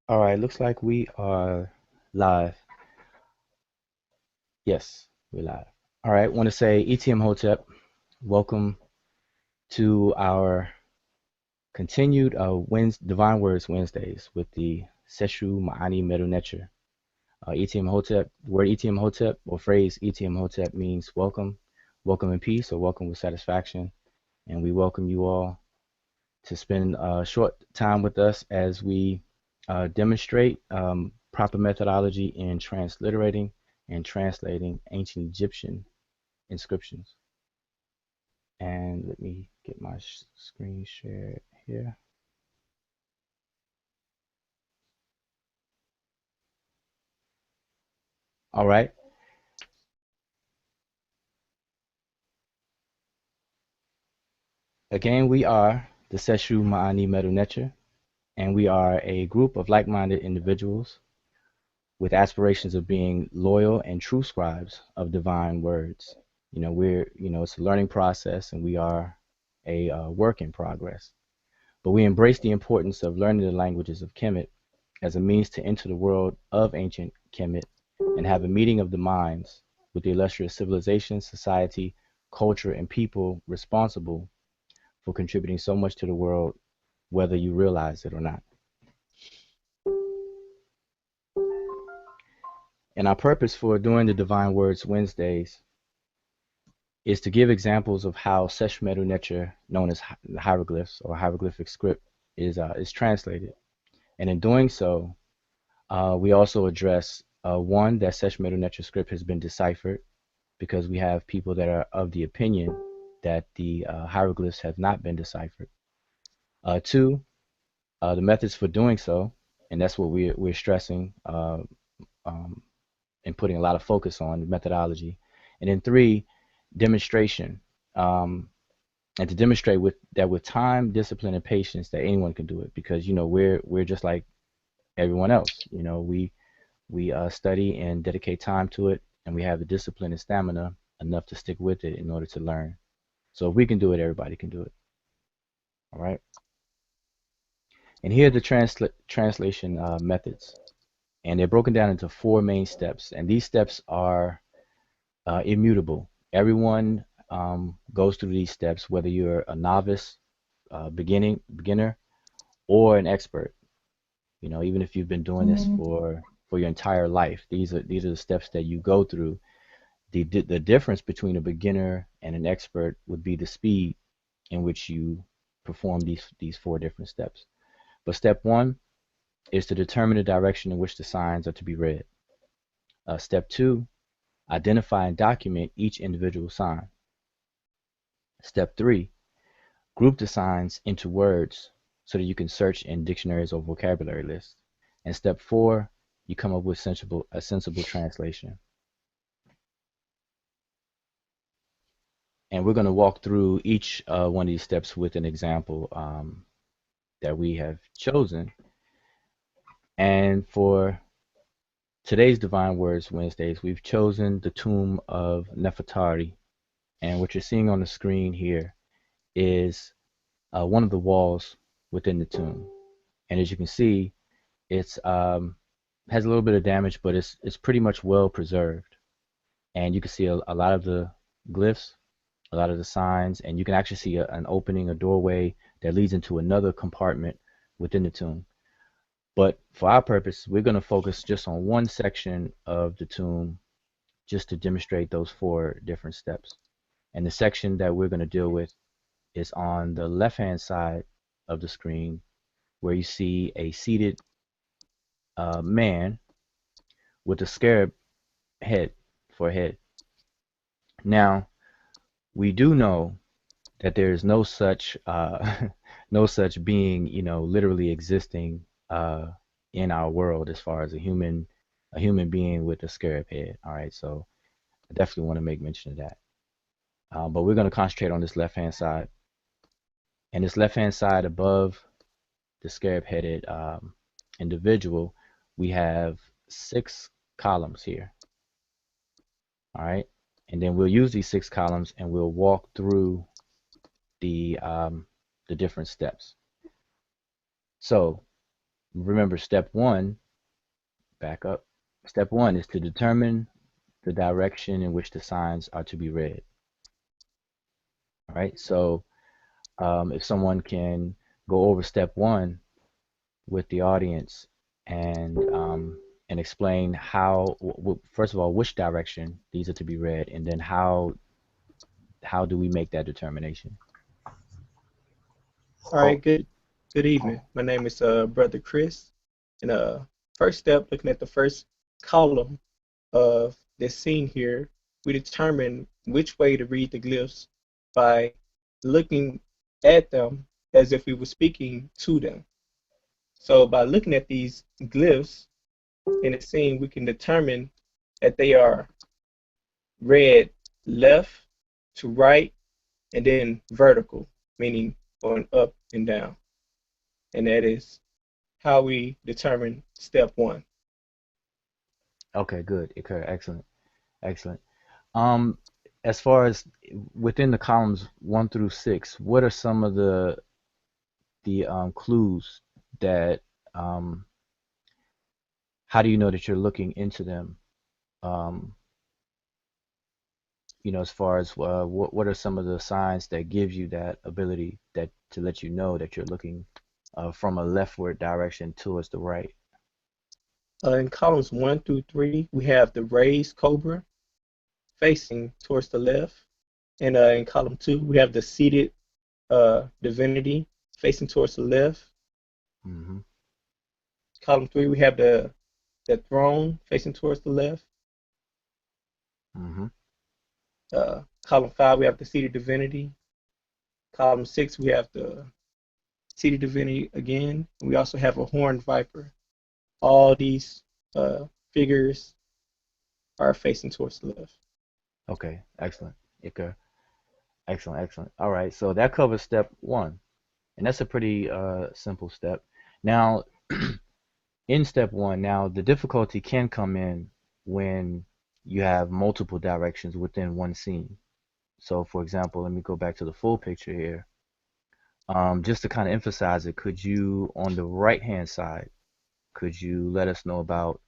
All right, looks like we are live. Yes, we're live. All right, want to say ETM Hotep, welcome to our continued Divine Words Wednesdays with the Seshew Medew Netcher. ETM Hotep, word ETM Hotep or phrase ETM Hotep means welcome, welcome in peace or welcome with satisfaction. And we welcome you all to spend a short time with us as we demonstrate proper methodology in transliterating and translating ancient Egyptian inscriptions. And let me get my screen shared here. All right. Again, we are the Seshew Medew Netcher, and we are a group of like-minded individuals with aspirations of being loyal and true scribes of divine words. It's a learning process, and we are a work in progress. But we embrace the importance of learning the languages of Kemet as a means to enter the world of ancient Kemet and have a meeting of the minds with the illustrious civilization, society, culture, and people responsible for contributing so much to the world, whether you realize it or not. And our purpose for doing the Divine Words Wednesdays is to give examples of how Sesh Medew Netcher, known as hieroglyphs or hieroglyphic script, is translated. And in doing so, we also address one, that Sesh Medew Netcher script has been deciphered because we have people that are of the opinion that the hieroglyphs have not been deciphered. Two, the methods for doing so, and that's what we're stressing um, and putting a lot of focus on the methodology. And then three, demonstration, and to demonstrate with time, discipline, and patience that anyone can do it because we're just like everyone else. We study and dedicate time to it, and we have the discipline and stamina enough to stick with it in order to learn. So if we can do it, everybody can do it. All right. And here are the translation methods, and they're broken down into four main steps, and these steps are immutable. Everyone goes through these steps, whether you're a novice, beginner, or an expert. Even if you've been doing this for your entire life, these are the steps that you go through. The difference between a beginner and an expert would be the speed in which you perform these four different steps. But step one is to determine the direction in which the signs are to be read. Step two, identify and document each individual sign. Step three, group the signs into words so that you can search in dictionaries or vocabulary lists. And step four, you come up with a sensible translation. And we're going to walk through each one of these steps with an example that we have chosen. And for today's Divine Words Wednesdays, we've chosen the tomb of Nefertari. And what you're seeing on the screen here is one of the walls within the tomb. And as you can see, it's has a little bit of damage, but it's pretty much well preserved. And you can see a lot of the glyphs, a lot of the signs, and you can actually see an opening, a doorway that leads into another compartment within the tomb. But for our purpose, we're going to focus just on one section of the tomb just to demonstrate those four different steps. And the section that we're going to deal with is on the left-hand side of the screen, where you see a seated man with a scarab head for a head. Now, we do know that there is no such no such being, literally existing in our world as far as a human being with a scarab head. All right, so I definitely want to make mention of that. But we're going to concentrate on this left-hand side, and this left-hand side above the scarab-headed individual, we have 6 columns here. All right, and then we'll use these 6 columns and we'll walk through the different steps. So remember, step one, back up. Step one is to determine the direction in which the signs are to be read. All right. So if someone can go over step one with the audience and explain how, first of all, which direction these are to be read, and then how do we make that determination? All right, good evening. My name is Brother Chris. And first step, looking at the first column of this scene here, we determine which way to read the glyphs by looking at them as if we were speaking to them. So by looking at these glyphs in the scene, we can determine that they are read left to right and then vertical, meaning going up and down. And that is how we determine step one. Okay, good. Okay, excellent, excellent. Um, as far as within the columns 1 through 6, what are some of the clues that how do you know that you're looking into them? Um, as far as what are some of the signs that give you that ability that to let you know that you're looking from a leftward direction towards the right? In columns 1 through 3, we have the raised cobra facing towards the left. And in column 2, we have the seated divinity facing towards the left. Mm-hmm. Column 3, we have the throne facing towards the left. Mm-hmm. Column 5, we have the seated divinity. Column 6, we have the seated divinity again. We also have a horned viper. All these figures are facing towards the left. Okay, excellent. Okay, excellent, excellent. All right, so that covers step one, and that's a pretty simple step. Now, in step one, now the difficulty can come in when you have multiple directions within one scene. So, for example, let me go back to the full picture here. Just to kind of emphasize it, could you, on the right-hand side, could you let us know about,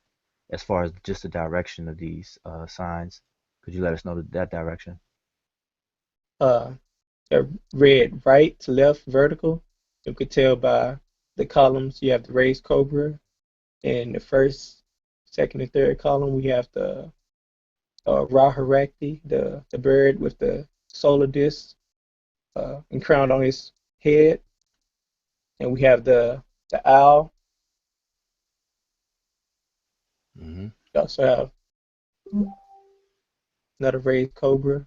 as far as just the direction of these signs, could you let us know that direction? Uh, they're read right to left vertical. You could tell by the columns. You have the raised cobra. In the first, second, and third column, we have the Raharakti, the bird with the solar disc and crowned on his head. And we have the owl. Mm-hmm. We also have another raised cobra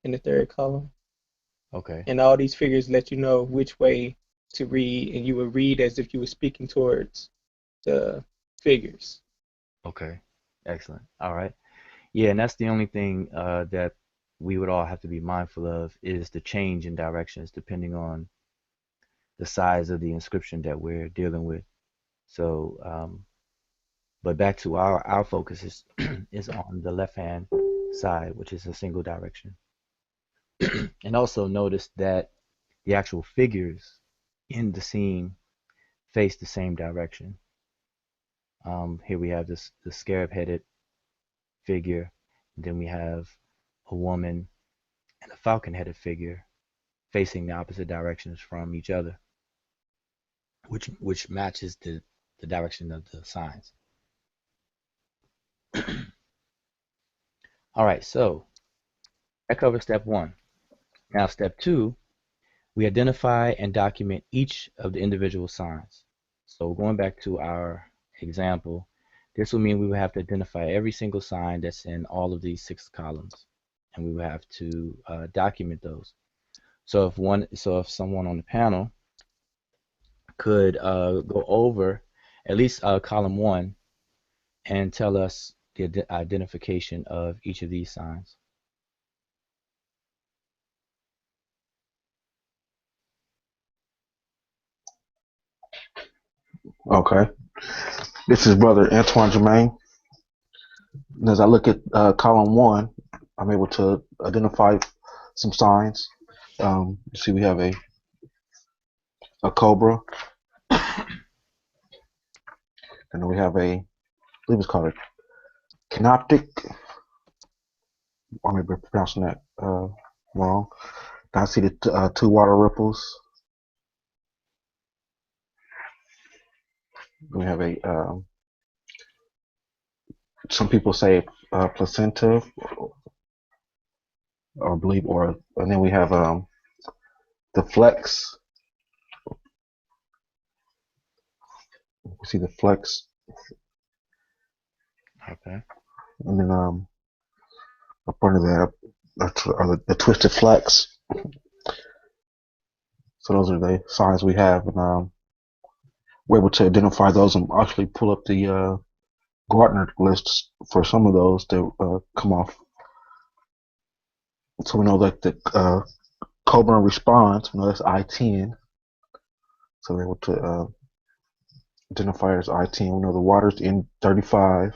in the third column. Okay. And all these figures let you know which way to read, and you would read as if you were speaking towards the figures. Okay. Excellent. All right. Yeah, and that's the only thing that we would all have to be mindful of is the change in directions depending on the size of the inscription that we're dealing with. So, but back to our focus is is on the left hand side, which is a single direction. And also notice that the actual figures in the scene face the same direction. Here we have this the scarab-headed figure, and then we have a woman and a falcon-headed figure facing the opposite directions from each other, which matches the direction of the signs. All right, so that covers step one. Now, step two, we identify and document each of the individual signs. So going back to our example, this will mean we will have to identify every single sign that's in all of these 6 columns, and we will have to document those. So if someone on the panel could go over at least column 1 and tell us the identification of each of these signs. Okay. This is Brother Antoine Germain. And as I look at column 1, I'm able to identify some signs. You see we have a cobra, And then we have I believe it's called a canoptic. I may be pronouncing that wrong. I see the two water ripples. We have some people say placenta, or believe, and then we have the flex. We see the flex, Okay. and then up under that are the twisted flex. So those are the signs we have, and we're able to identify those and actually pull up the Gartner lists for some of those to come off. So we know that the Coburn response, we know that's I-10. So we're able to identify as I-10. We know the water's N35.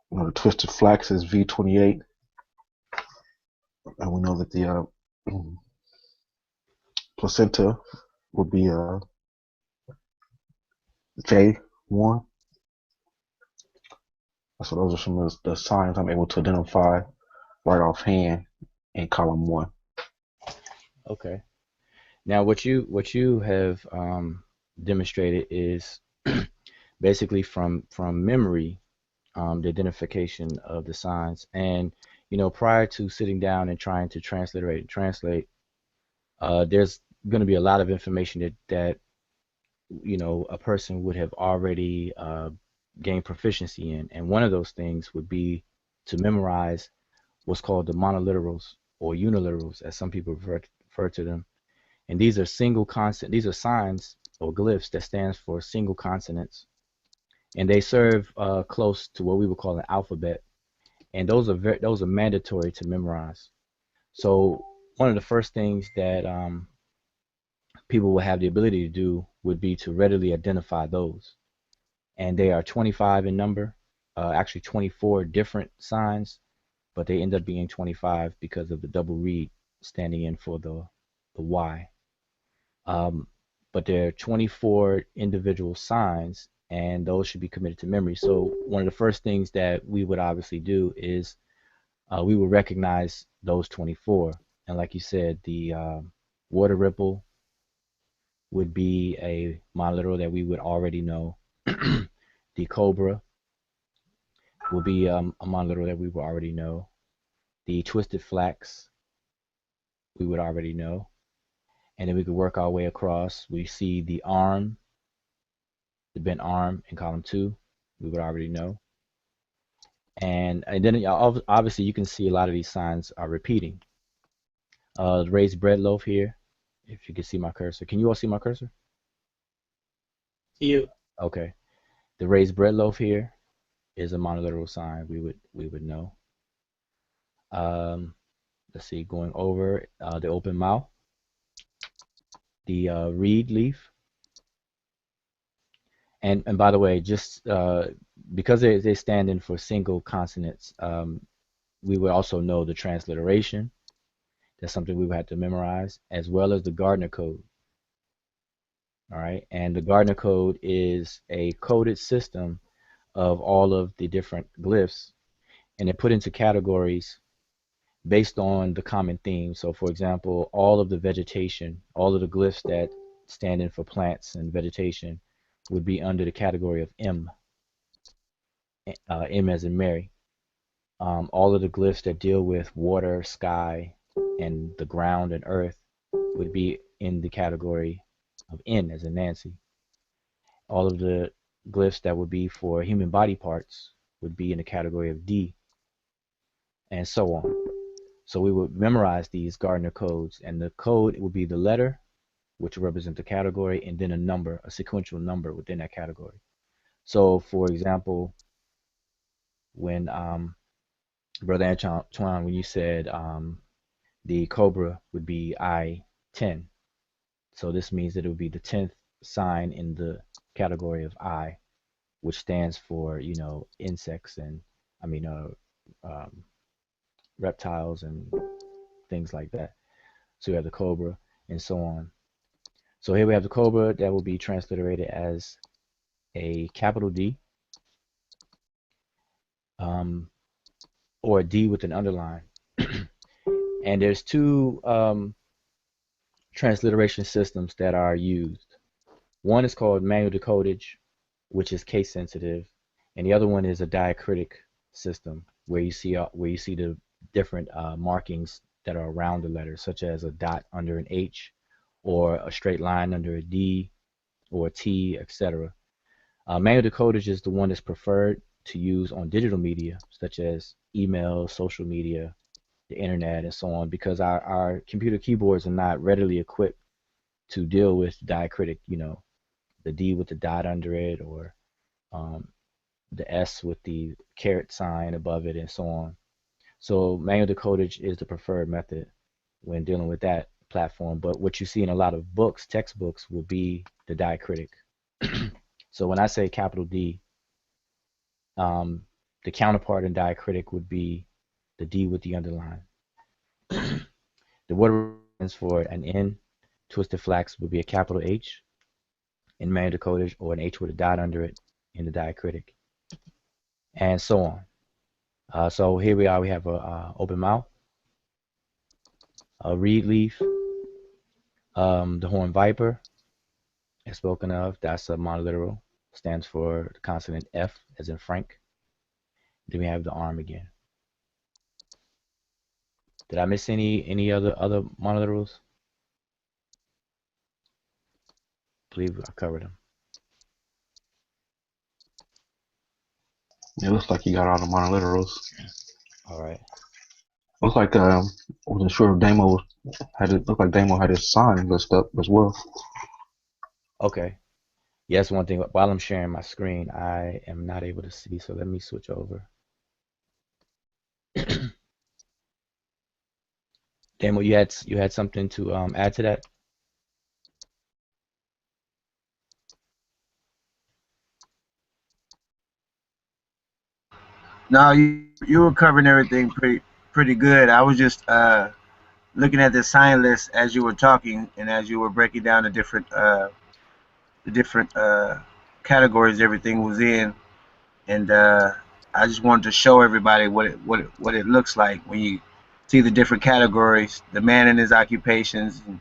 We know the twisted flax is V28. And we know that the placenta would be J1. So those are some of the signs I'm able to identify right offhand in column 1. Okay. Now, what you have demonstrated is basically from memory, the identification of the signs. And prior to sitting down and trying to transliterate and translate, there's going to be a lot of information that a person would have already gained proficiency in. And one of those things would be to memorize what's called the monoliterals or uniliterals, as some people refer to them. And these are these are signs or glyphs that stands for single consonants. And they serve close to what we would call an alphabet. And those are mandatory to memorize. So one of the first things that people will have the ability to do would be to readily identify those. And they are 25 in number, actually 24 different signs, but they end up being 25 because of the double reed standing in for the Y. But there are 24 individual signs, and those should be committed to memory. So one of the first things that we would obviously do is we would recognize those 24. And like you said, the water ripple would be a monoliteral that we would already know. The cobra will be a monoliteral that we would already know. The twisted flax we would already know. And then we could work our way across. We see the arm, the bent arm in column 2, we would already know. And then obviously you can see a lot of these signs are repeating. The raised bread loaf here, if you can see my cursor. Can you all see my cursor? Yeah. Okay. The raised bread loaf here is a monoliteral sign we would know. Let's see, going over the open mouth, the reed leaf. And by the way, just because they stand in for single consonants, we would also know the transliteration. That's something we would have to memorize, as well as the Gardner code. All right, and the Gardner code is a coded system of all of the different glyphs, and they're put into categories based on the common theme. So, for example, all of the vegetation, all of the glyphs that stand in for plants and vegetation would be under the category of M. M as in Mary. All of the glyphs that deal with water, sky, and the ground and earth would be in the category of N as in Nancy. All of the glyphs that would be for human body parts would be in the category of D, and so on. So we would memorize these Gardner codes, and the code would be the letter, which will represent the category, and then a number, a sequential number within that category. So, for example, when Brother Antoine, when you said the cobra would be I-10, so this means that it would be the 10th sign in the category of I, which stands for, insects and, um, reptiles and things like that. So we have the cobra and so on. So here we have the cobra that will be transliterated as a capital D, or a D with an underline. And there's two transliteration systems that are used. One is called manual decodage, which is case sensitive, and the other one is a diacritic system where you see the different markings that are around the letter, such as a dot under an H, or a straight line under a D, or a T, etc. Manual decodage is the one that's preferred to use on digital media, such as email, social media, the internet, and so on, because our computer keyboards are not readily equipped to deal with diacritic, the D with the dot under it, or um, the S with the caret sign above it, and so on. So manual decodage is the preferred method when dealing with that platform. But what you see in a lot of books, textbooks, will be the diacritic. So when I say capital D, the counterpart in diacritic would be the D with the underline. The word stands for an N. Twisted flax would be a capital H in manual decodage, or an H with a dot under it in the diacritic, and so on. So here we are. We have a open mouth, a reed leaf, the horned viper, as spoken of. That's a monoliteral. Stands for the consonant F, as in Frank. Then we have the arm again. Did I miss any other monoliterals? I believe I covered them. It looks like you got all the monoliterals. All right. Looks like I wasn't sure if Damo had it. Looked like Damo had his sign list up as well. Okay. Yes, one thing. While I'm sharing my screen, I am not able to see. So let me switch over. Damo, you had something to add to that? No, you were covering everything pretty good. I was just looking at the sign list as you were talking and as you were breaking down the different categories everything was in, and I just wanted to show everybody what it looks like when you see the different categories, the man and his occupations, and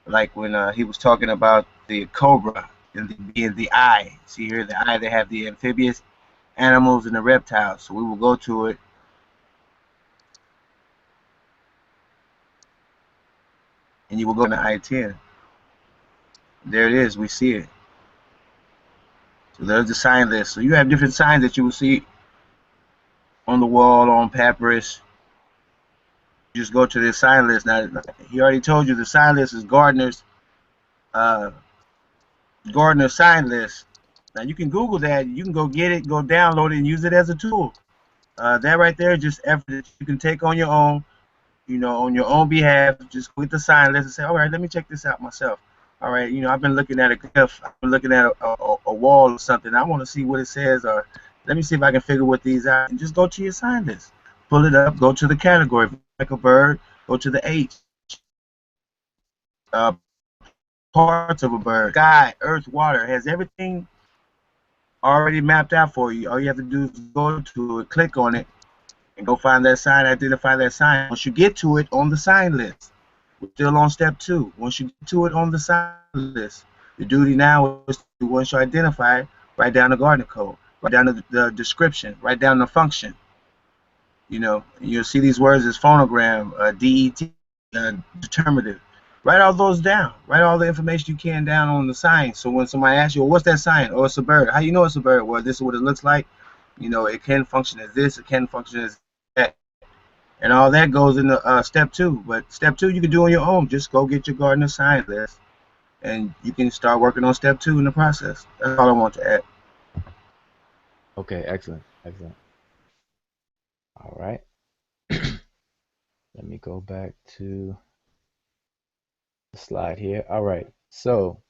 like when he was talking about the cobra and being the eye. See here, the eye, they have the amphibious animals and the reptiles. So we will go to it, and you will go to I-10. There it is. We see it. So there's the sign list. So you have different signs that you will see on the wall, on papyrus. You just go to this sign list. Now, he already told you the sign list is Gardner's sign list. Now you can Google that. You can go get it, go download it, and use it as a tool. That right there is just effort that you can take on your own, on your own behalf. Just with the sign list and say, all right, let me check this out myself. All right, I've been looking at a glyph, I've been looking at a wall or something. I want to see what it says, or let me see if I can figure what these are. And just go to your sign list, pull it up, go to the category. Like a bird, go to the H. Parts of a bird, sky, earth, water, has everything already mapped out for you. All you have to do is go to it, click on it, and go find that sign, identify that sign. Once you get to it on the sign list, we're still on step 2. Once you get to it on the sign list, the duty now is to, once you identify it, write down the Gardner code, write down the description, write down the function. You'll see these words as phonogram, DET, determinative. Write all those down. Write all the information you can down on the sign. So when somebody asks you, well, what's that sign? Oh, it's a bird. How you know it's a bird? Well, this is what it looks like. It can function as this. It can function as that. And all that goes into step 2. But step 2 you can do on your own. Just go get your Gardner sign list, and you can start working on step 2 in the process. That's all I want to add. Okay, excellent. All right. Let me go back to the slide here. All right. So,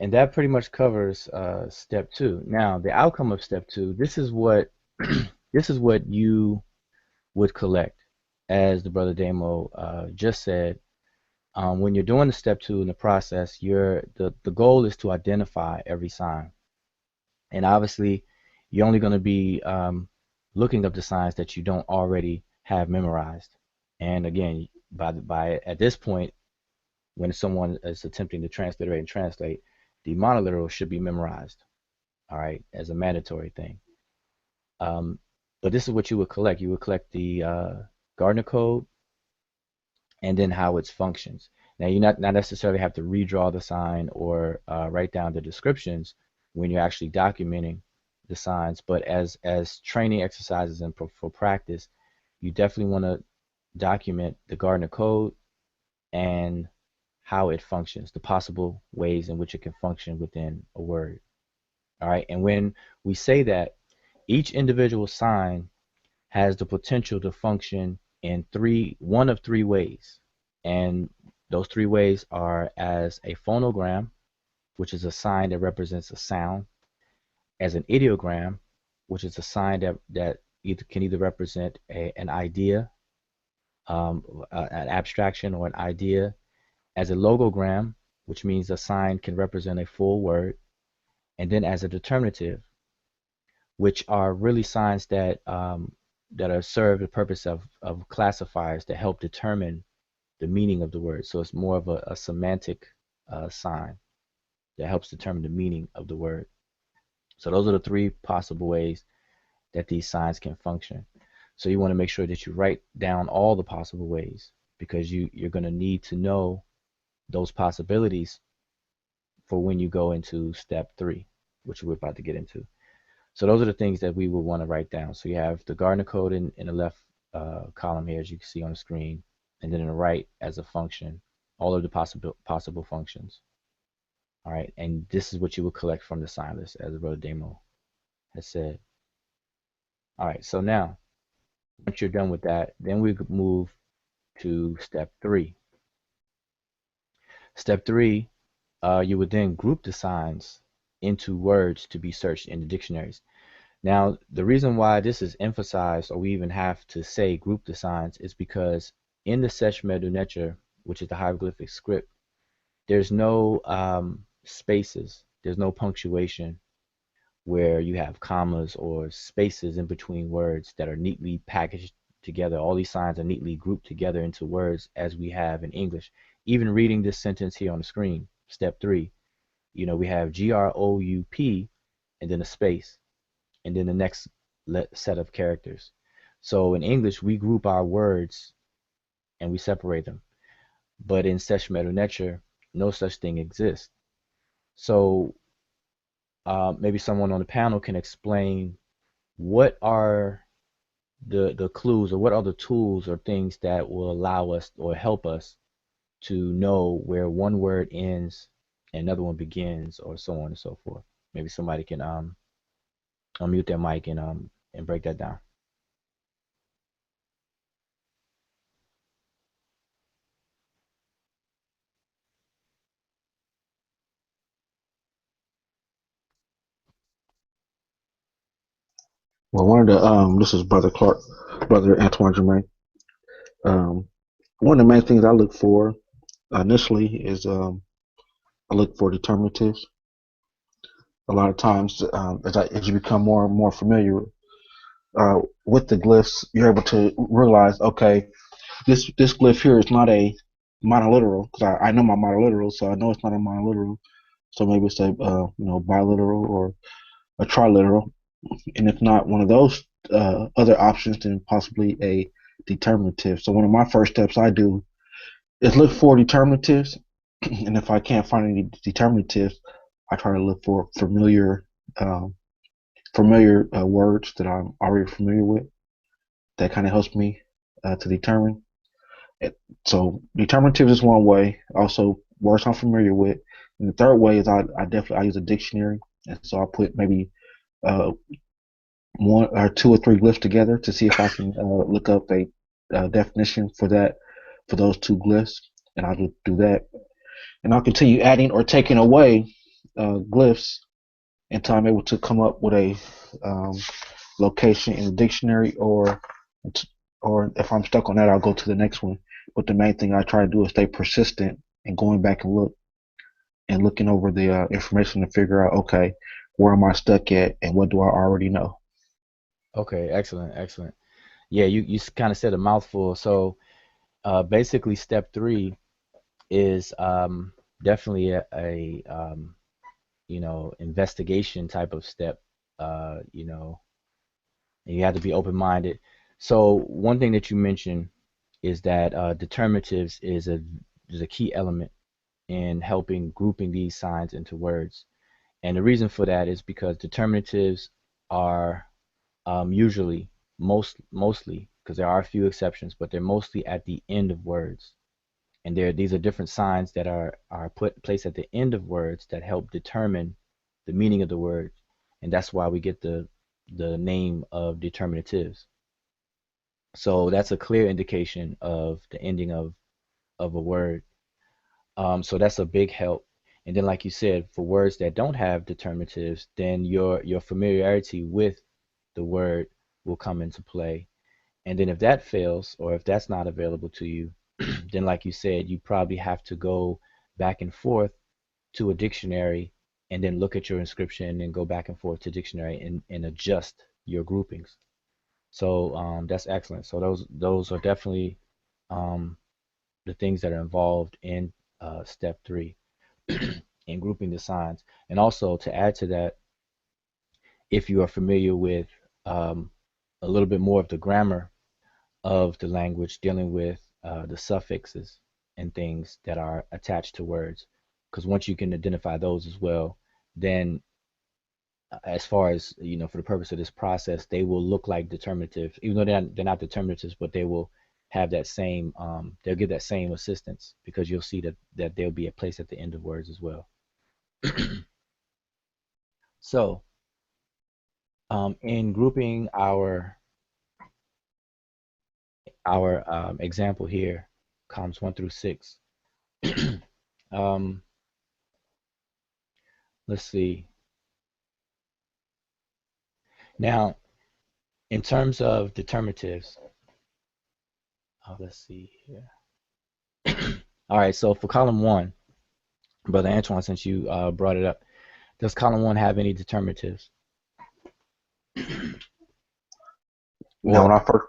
and that pretty much covers step 2. Now, the outcome of step 2, this is what you would collect, as the brother Damo just said. When you're doing the step 2 in the process, the goal is to identify every sign. And obviously, you're only going to be looking up the signs that you don't already have memorized. And again, by at this point, when someone is attempting to transliterate and translate, the monoliteral should be memorized, all right, as a mandatory thing. But this is what you would collect. You would collect the Gardner code and then how it functions. Now, you not necessarily have to redraw the sign or write down the descriptions when you're actually documenting the signs, but as training exercises and for practice, you definitely want to document the Gardner code and how it functions, the possible ways in which it can function within a word. All right, and when we say that, each individual sign has the potential to function in one of three ways. And those three ways are as a phonogram, which is a sign that represents a sound, as an ideogram, which is a sign that can either represent an idea, an abstraction or an idea, as a logogram, which means a sign can represent a full word, and then as a determinative, which are really signs that are serve the purpose of classifiers that help determine the meaning of the word. So it's more of a semantic sign that helps determine the meaning of the word. So those are the three possible ways that these signs can function. So you want to make sure that you write down all the possible ways, because you're going to need to know those possibilities for when you go into step 3, which we're about to get into. So those are the things that we will want to write down. So you have the Gardner code in the left column here, as you can see on the screen, and then in the right as a function, all of the possible functions. All right, and this is what you will collect from the sign list, as Brother Demo has said. All right, so now, once you're done with that, then we could move to step 3. Step 3, you would then group the signs into words to be searched in the dictionaries. Now, the reason why this is emphasized, or we even have to say group the signs, is because in the Sesh Medew Netcher, which is the hieroglyphic script, there's no spaces, there's no punctuation where you have commas or spaces in between words that are neatly packaged together. All these signs are neatly grouped together into words as we have in English. Even reading this sentence here on the screen, step 3, we have GROUP and then a space, and then the next set of characters. So in English, we group our words and we separate them. But in Sesh Medew Netcher, no such thing exists. So maybe someone on the panel can explain what are the clues, or what are the tools or things that will allow us or help us to know where one word ends and another one begins, or so on and so forth. Maybe somebody can unmute their mic and break that down. Well, one of the this is Brother Clark, Brother Antoine Germain. One of the main things I look for initially is I look for determinatives. A lot of times, as you become more and more familiar with the glyphs, you're able to realize, okay, this glyph here is not a monoliteral, because I know my monoliteral, so I know it's not a monoliteral. So maybe it's a biliteral or a triliteral, and if not one of those other options, then possibly a determinative. So one of my first steps I do is look for determinatives, and if I can't find any determinatives, I try to look for familiar words that I'm already familiar with. That kind of helps me to determine. So determinatives is one way. Also, words I'm familiar with. And the third way is I use a dictionary, and so I put maybe one or two or three glyphs together to see if I can look up a definition for those two glyphs, and I'll just do that. And I'll continue adding or taking away glyphs until I'm able to come up with a location in the dictionary, or if I'm stuck on that, I'll go to the next one. But the main thing I try to do is stay persistent and going back and looking over the information to figure out, okay, where am I stuck at, and what do I already know? Okay, excellent, excellent. Yeah, you kind of said a mouthful. So basically, step three is definitely a investigation type of step. You know, and you have to be open-minded. So one thing that you mentioned is that determinatives is a key element in helping grouping these signs into words. And the reason for that is because determinatives are usually mostly because there are a few exceptions, but they're mostly at the end of words. And these are different signs that are put placed at the end of words that help determine the meaning of the word, and that's why we get the name of determinatives. So that's a clear indication of the ending of a word. So that's a big help. And then, like you said, for words that don't have determinatives, then your familiarity with the word will come into play. And then if that fails, or if that's not available to you, then like you said, you probably have to go back and forth to a dictionary and then look at your inscription and go back and forth to dictionary and adjust your groupings. So that's excellent. So those are definitely um, the things that are involved in step three in grouping the signs. And also to add to that, if you are familiar with um, a little bit more of the grammar of the language dealing with the suffixes and things that are attached to words, because once you can identify those as well, then as far as for the purpose of this process, they will look like determinatives, even though they're not determinatives, but they will have that same they'll give that same assistance because you'll see that there'll be a place at the end of words as well. So in grouping our example here, columns 1 through 6. um, let's see. Now, in terms of determinatives, let's see here. All right, so for column 1, Brother Antoine, since you brought it up, does column 1 have any determinatives? Now, Or,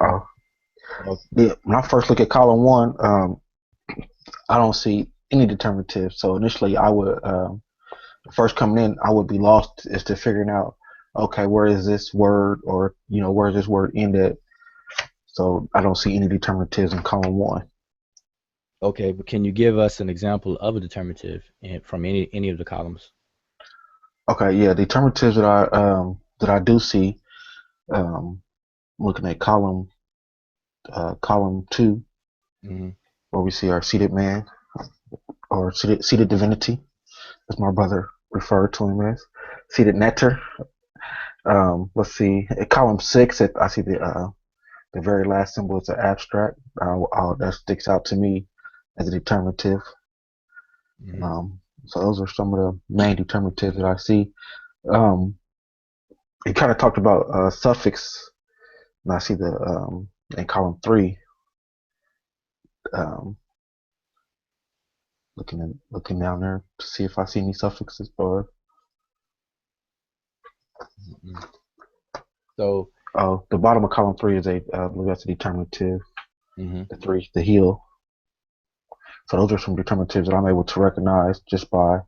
uh, or when I first look at column one, I don't see any determinative. So initially, I would first coming in, I would be lost as to figuring out, okay, where is this word, or where is this word ended? So I don't see any determinatives in column one. okay, but can you give us an example of a determinative from any of the columns? Okay, yeah, determinatives that I do see, um, looking at column 2, Hmm. where we see our seated man, or seated divinity, as my brother referred to him as seated Netcher. Let's see, at column 6, I see the very last symbol is an abstract. That sticks out to me as a determinative. Hmm. Um, so those are some of the main determinatives that I see. Um, you kind of talked about suffix, and I see the in column 3. Um, looking down there to see if I see any suffixes or Hmm. So, the bottom of column 3 is that's a determinative. hmm, The heel. So those are some determinatives that I'm able to recognize just by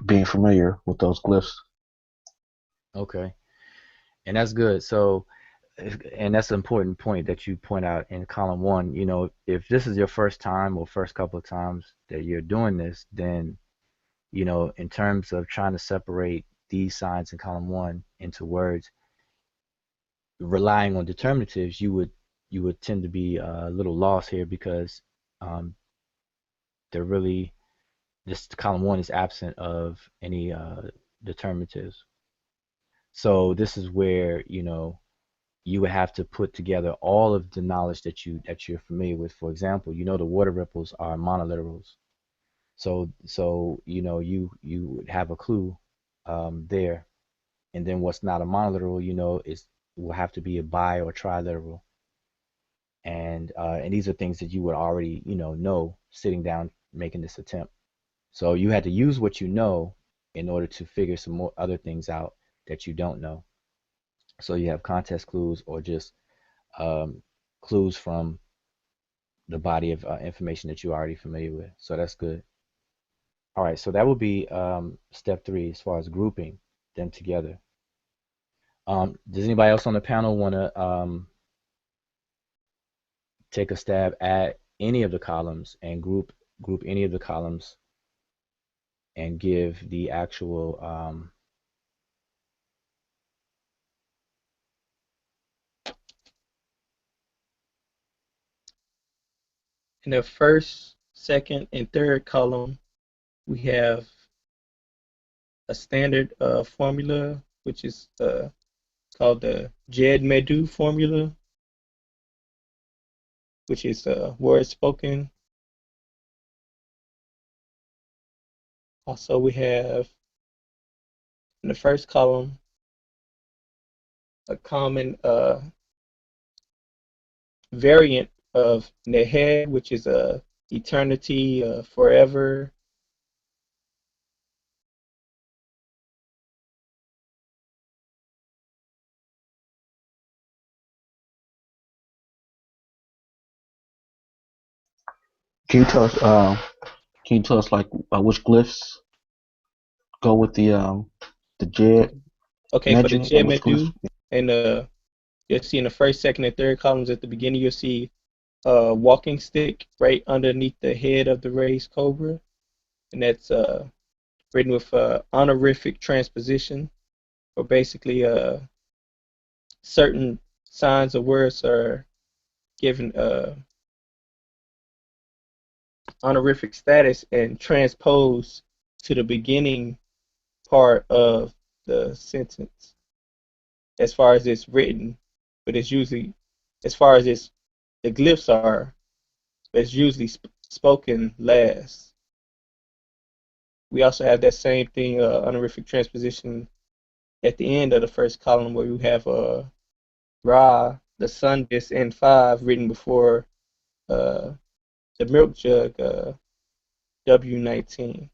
being familiar with those glyphs. okay, and that's good. So, and that's an important point that you point out in column 1. If this is your first time or first couple of times that you're doing this, then in terms of trying to separate these signs in column 1 into words, relying on determinatives, you would tend to be a little lost here because um, they're really this column 1 is absent of any determinatives. So this is where you would have to put together all of the knowledge that you're familiar with. For example, the water ripples are monoliterals. So you would have a clue there. And then what's not a monoliteral, is will have to be a bi or triliteral. And these are things that you would already know sitting down making this attempt. So you had to use what you know in order to figure some more other things out that you don't know. So you have context clues or just clues from the body of information that you're already familiar with. So that's good. All right, so that would be step 3 as far as grouping them together. Does anybody else on the panel want to take a stab at any of the columns and group any of the columns and give the actual In the first, second, and third column, we have a standard formula, which is called the Sesh Medew formula, which is word spoken. Also, we have in the first column a common variant of Neher, which is eternity, forever. Can you tell us? Can you tell us like which glyphs go with the Jed Okay, for the legend Sesh and which glyphs? Medew, and you'll see in the first, second, and third columns at the beginning, you'll see a walking stick right underneath the head of the raised cobra, and that's written with honorific transposition, or basically certain signs or words are given honorific status and transposed to the beginning part of the sentence as far as it's written, but it's usually, as far as the glyphs are, it's usually spoken last. We also have that same thing, honorific transposition, at the end of the first column where we have Ra, the sun disk, N5 written before the milk jug, W19.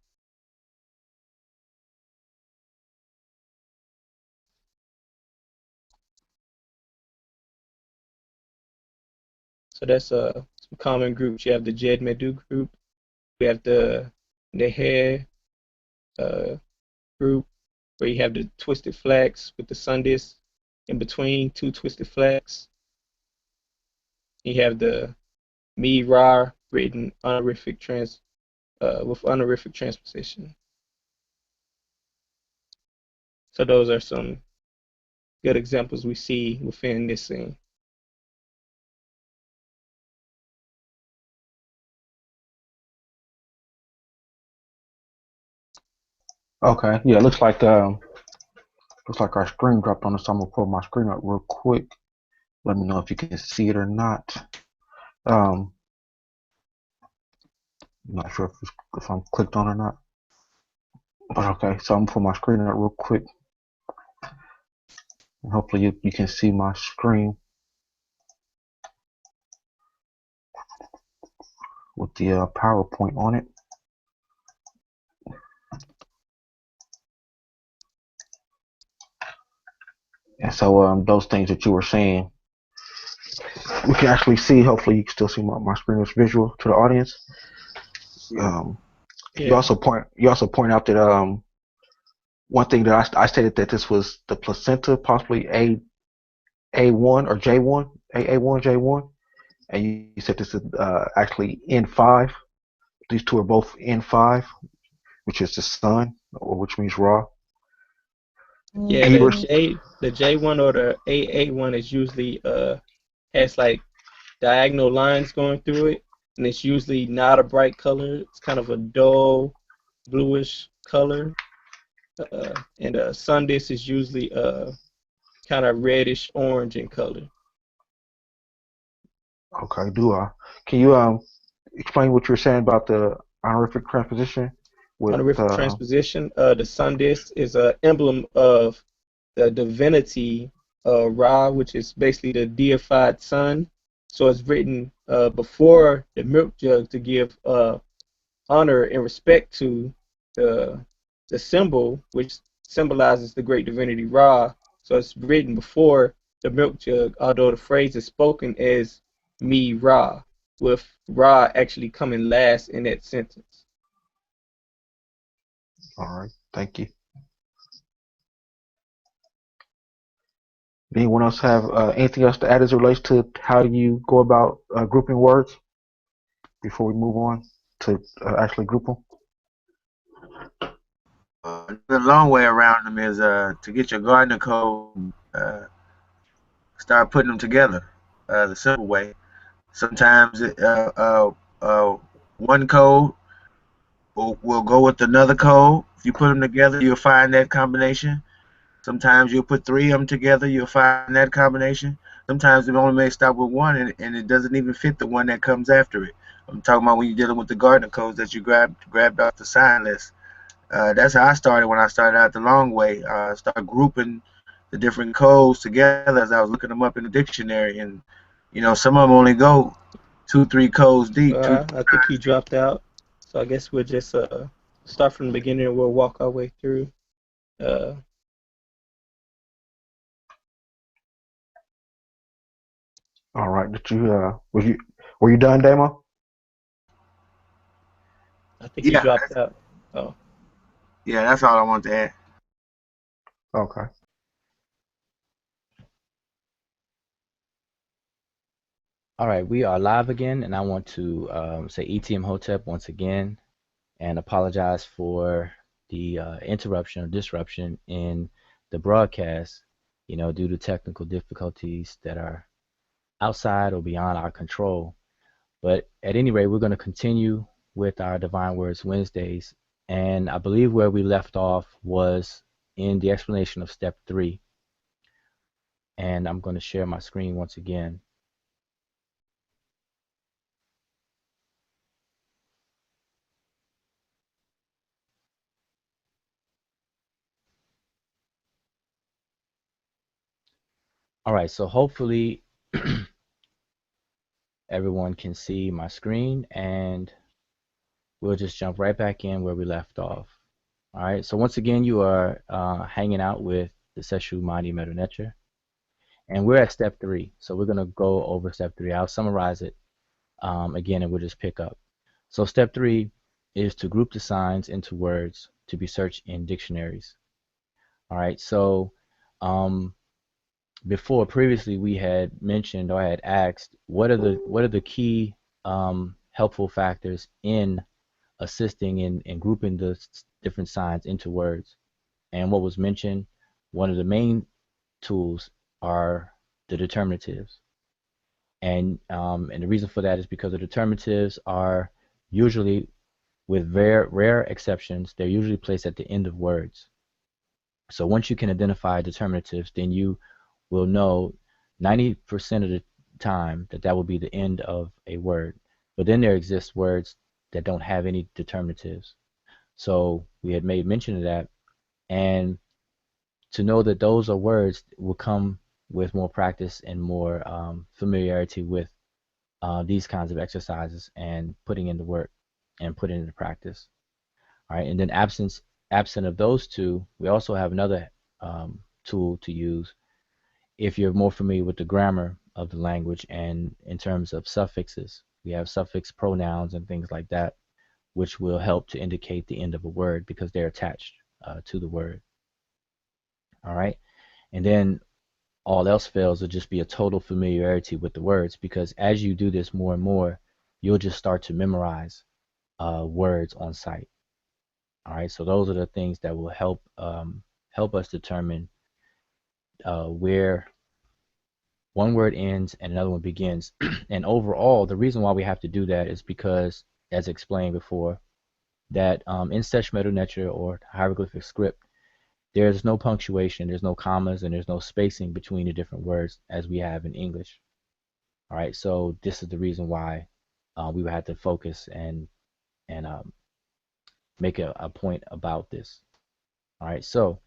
So that's some common groups. You have the Sesh Medew group. We have the Neher group, where you have the twisted flags with the sun disk in between two twisted flags. You have the Mi Ra written honorific with honorific transposition. So those are some good examples we see within this scene. Okay, yeah, it looks like our screen dropped on us. So I'm gonna pull my screen up real quick. Let me know if you can see it or not. I'm not sure if I'm clicked on or not. But okay, so I'm gonna pull my screen up real quick. And hopefully you can see my screen with the PowerPoint on it. And so those things that you were saying, we can actually see. Hopefully you can still see my screen is visual to the audience. Yeah. You also point out that one thing that I stated that this was the placenta, possibly A1 or J1, A1, J1, and you said this is actually N5. These two are both N5, which is the sun, or which means Ra. Yeah, Hebrews. the J1 or the AA1 is usually has like diagonal lines going through it, and it's usually not a bright color. It's kind of a dull bluish color, and sun disk is usually kind of reddish orange in color. Okay, can you explain what you were saying about the honorific transposition with Honorific transposition, the sun disk is an emblem of the divinity Ra, which is basically the deified sun. So it's written before the milk jug to give honor and respect to the the symbol, which symbolizes the great divinity Ra. So it's written before the milk jug, although the phrase is spoken as me Ra, with Ra actually coming last in that sentence. All right, thank you. Anyone else have anything else to add as it relates to how you go about grouping words before we move on to actually group them? The long way around them is to get your Gardner code, start putting them together the simple way. Sometimes one code will go with another code. If you put them together, you'll find that combination. Sometimes you'll put three of them together, you'll find that combination. Sometimes it only may stop with one, and it doesn't even fit the one that comes after it. I'm talking about when you're dealing with the Gardner codes that you grabbed off the sign list. That's how I started when I started out the long way. I started grouping the different codes together as I was looking them up in the dictionary, and some of them only go 2-3 codes deep. I think he dropped out, so I guess we'll just start from the beginning and we'll walk our way through. All right. Did you were you done, Damo? I think he Yeah, dropped out. Oh. yeah, that's all I want to add. Okay. All right, we are live again, and I want to say ETM Hotep once again and apologize for the interruption or disruption in the broadcast, due to technical difficulties that are outside or beyond our control. But at any rate, we're going to continue with our Divine Words Wednesdays, and I believe where we left off was in the explanation of step 3. And I'm going to share my screen once again. All right, so hopefully everyone can see my screen, and we'll just jump right back in where we left off. All right, so once again, you are hanging out with the Seshew Medew Netcher, and we're at step 3. So we're going to go over step 3. I'll summarize it again, and we'll just pick up. So step 3 is to group the signs into words to be searched in dictionaries. All right, so before previously we had mentioned or had asked what are the key helpful factors in assisting in grouping the different signs into words. And what was mentioned, one of the main tools are the determinatives. And the reason for that is because the determinatives are usually, with rare exceptions, they're usually placed at the end of words. So once you can identify determinatives, then you will know 90% of the time that will be the end of a word. But then there exist words that don't have any determinatives. So we had made mention of that, and to know that those are words will come with more practice and more familiarity with these kinds of exercises and putting in the work and putting into practice. All right, and then absent of those two, we also have another tool to use if you're more familiar with the grammar of the language, and in terms of suffixes. We have suffix pronouns and things like that, which will help to indicate the end of a word because they're attached to the word. All right, and then all else fails will just be a total familiarity with the words, because as you do this more and more, you'll just start to memorize words on sight. All right, so those are the things that will help us determine where one word ends and another one begins. And overall, the reason why we have to do that is because, as explained before, that in Sesh Medew Netcher or hieroglyphic script, there's no punctuation, there's no commas, and there's no spacing between the different words as we have in English. All right, so this is the reason why we would have to focus and make a point about this. All right, so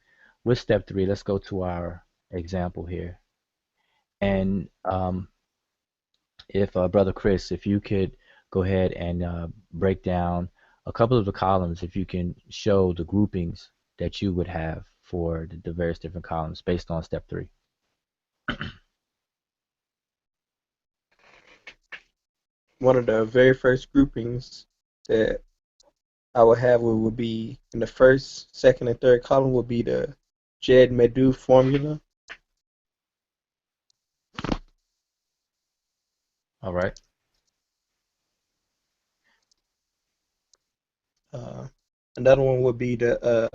with step 3, let's go to our example here. And if Brother Chris, if you could go ahead and break down a couple of the columns, if you can show the groupings that you would have for the various different columns based on step 3. One of the very first groupings that I would have would be in the first, second, and third column would be the Sesh Medew formula. All right. Another one would be the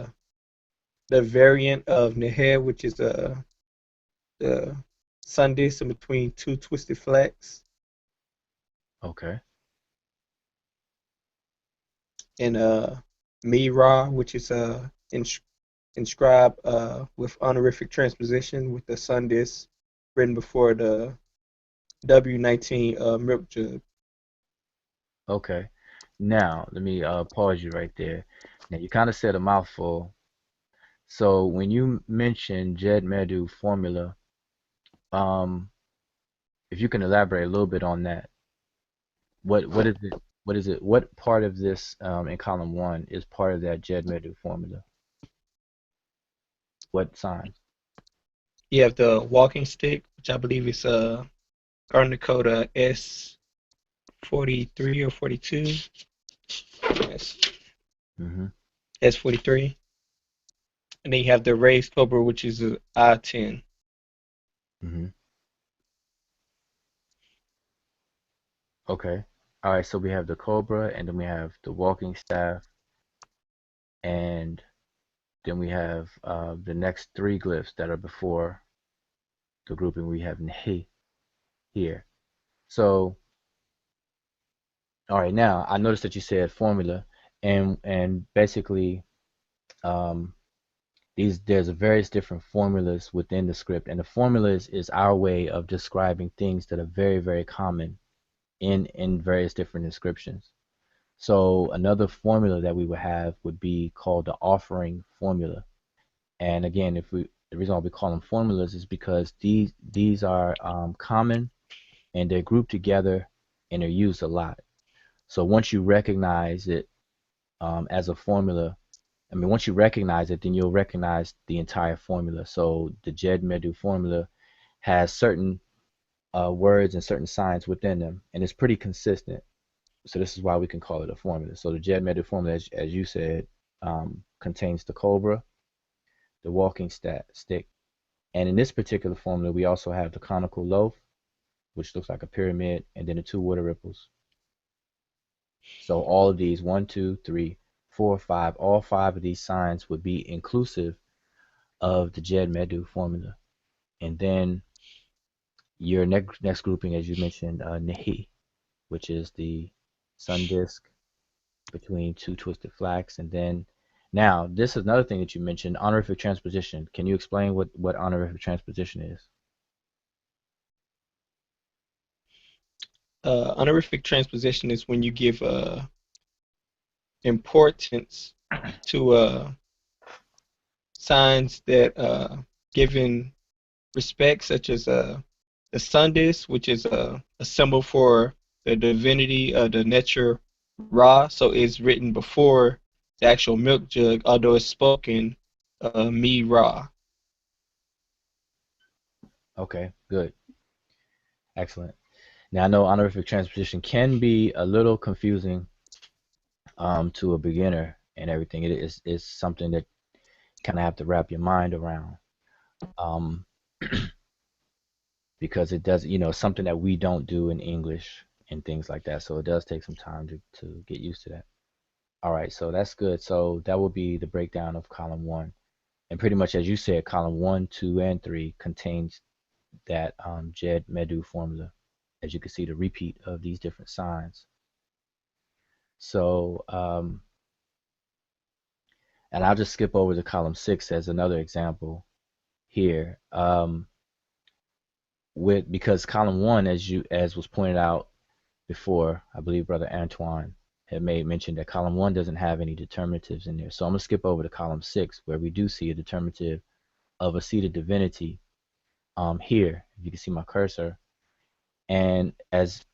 variant of Neher, which is the sun disk in between two twisted flags, Okay. and Mi-Ra, which is inscribed with honorific transposition with the sun disk written before the W19 milk jug. Okay. Now, let me pause you right there. Now, you kind of said a mouthful. So when you mention Sesh Medew formula, um, if you can elaborate a little bit on that, what is it? What is it? What part of this in column 1 is part of that Sesh Medew formula? What sign? You have the walking stick, which I believe is Garden Code S43 or 42. Yes, Mm-hmm. S43. And then you have the raised cobra, which is I10. Mm-hmm. Okay. All right. So we have the cobra, and then we have the walking staff, and then we have the next 3 glyphs that are before the grouping. We have Nehi here. So, all right. Now I noticed that you said formula, and basically, um, there's various different formulas within the script, and the formulas is our way of describing things that are very, very common in various different inscriptions. So another formula that we would have would be called the offering formula. And again, the reason why we call them formulas is because these are common, and they're grouped together, and they're used a lot. So once you recognize it as a formula, I mean, once you recognize it, then you'll recognize the entire formula. So the Sesh Medew formula has certain words and certain signs within them, and it's pretty consistent. So this is why we can call it a formula. So the Sesh Medew formula, as you said, contains the cobra, the walking stick, and in this particular formula, we also have the conical loaf, which looks like a pyramid, and then the 2 water ripples. So all of these, 1, 2, 3, 4, 5, all 5 of these signs would be inclusive of the Sesh Medew formula. And then your next grouping, as you mentioned, Nehi, which is the sun disk between 2 twisted flags. And then now this is another thing that you mentioned, honorific transposition. Can you explain what honorific transposition is? Honorific transposition is when you give importance to signs that given respect, such as the sun disk, which is a symbol for the divinity of the Netcher Ra. So it's written before the actual milk jug, although it's spoken Mi-Ra. Okay, good. Excellent. Now I know honorific transposition can be a little confusing to a beginner and everything. It is something that kind of have to wrap your mind around. Um, because it does, something that we don't do in English and things like that. So it does take some time to get used to that. All right, so that's good. So that will be the breakdown of column 1. And pretty much as you said, column 1, 2, and 3 contains that Sesh Medew formula. As you can see, the repeat of these different signs. So, and I'll just skip over to column 6 as another example here. Because column 1, as was pointed out before, I believe Brother Antoine had made mention that column 1 doesn't have any determinatives in there. So I'm gonna skip over to column 6, where we do see a determinative of a seated divinity. Here, if you can see my cursor, and as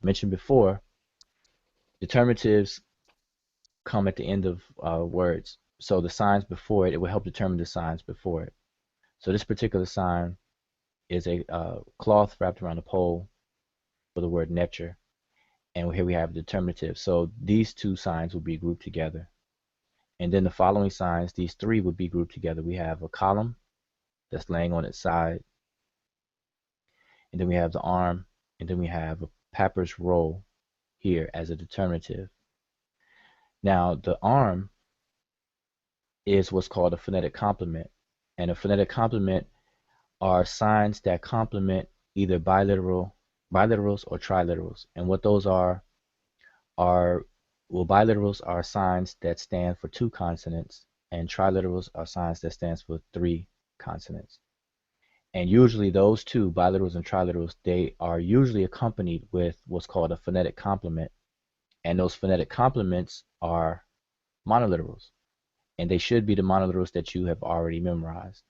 mentioned before, determinatives come at the end of words. So the signs before it, it will help determine the signs before it. So this particular sign is a cloth wrapped around a pole for the word Netcher. And here we have determinative. So these two signs will be grouped together. And then the following signs, these three would be grouped together. We have a column that's laying on its side. And then we have the arm. And then we have a papyrus roll here as a determinative. Now, the arm is what's called a phonetic complement. And a phonetic complement are signs that complement either bilaterals or triliterals. And what those are, well, bilaterals are signs that stand for 2 consonants, and triliterals are signs that stands for 3 consonants. And usually those two, bilaterals and triliterals, they are usually accompanied with what's called a phonetic complement. And those phonetic complements are monoliterals. And they should be the monoliterals that you have already memorized.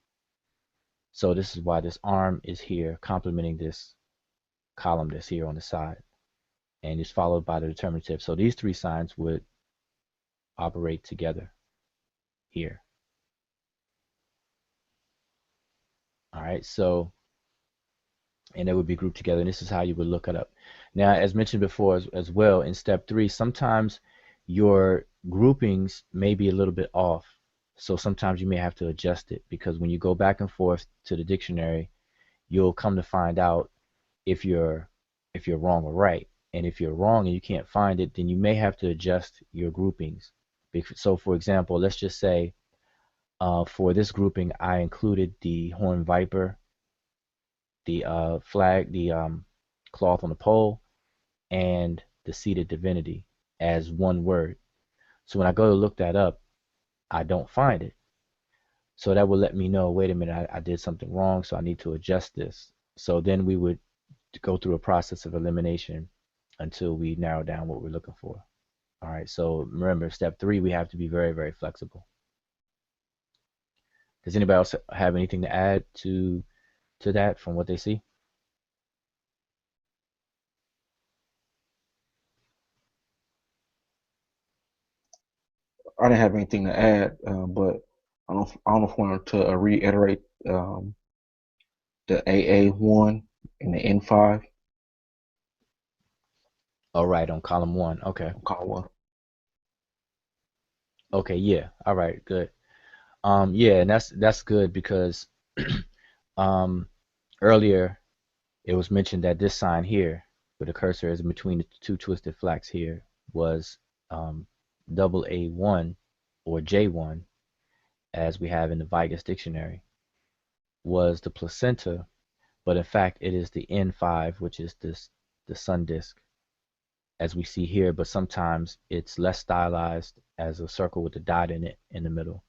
So this is why this arm is here complementing this column that's here on the side. And it's followed by the determinative. So these 3 signs would operate together here. All right, so, and they would be grouped together, and this is how you would look it up. Now, as mentioned before as well, in step 3, sometimes your groupings may be a little bit off. So sometimes you may have to adjust it, because when you go back and forth to the dictionary, you'll come to find out if you're wrong or right. And if you're wrong and you can't find it, then you may have to adjust your groupings. So for example, let's just say for this grouping, I included the horned viper, the flag, the cloth on the pole, and the seated divinity as one word. So when I go to look that up, I don't find it. So that will let me know, wait a minute, I did something wrong, so I need to adjust this. So then we would go through a process of elimination until we narrow down what we're looking for. All right, so remember, step 3, we have to be very, very flexible. Does anybody else have anything to add to that from what they see? I didn't have anything to add, but I don't know if I wanted to reiterate the AA1 and the N5. All right, on column 1. Okay. Column 1. Okay, yeah. All right, good. Yeah, and that's good because earlier it was mentioned that this sign here, where the cursor is in between the 2 twisted flags here, was double A1 or J1, as we have in the Vigus dictionary, was the placenta, but in fact it is the N5, which is the sun disk, as we see here, but sometimes it's less stylized as a circle with a dot in it in the middle.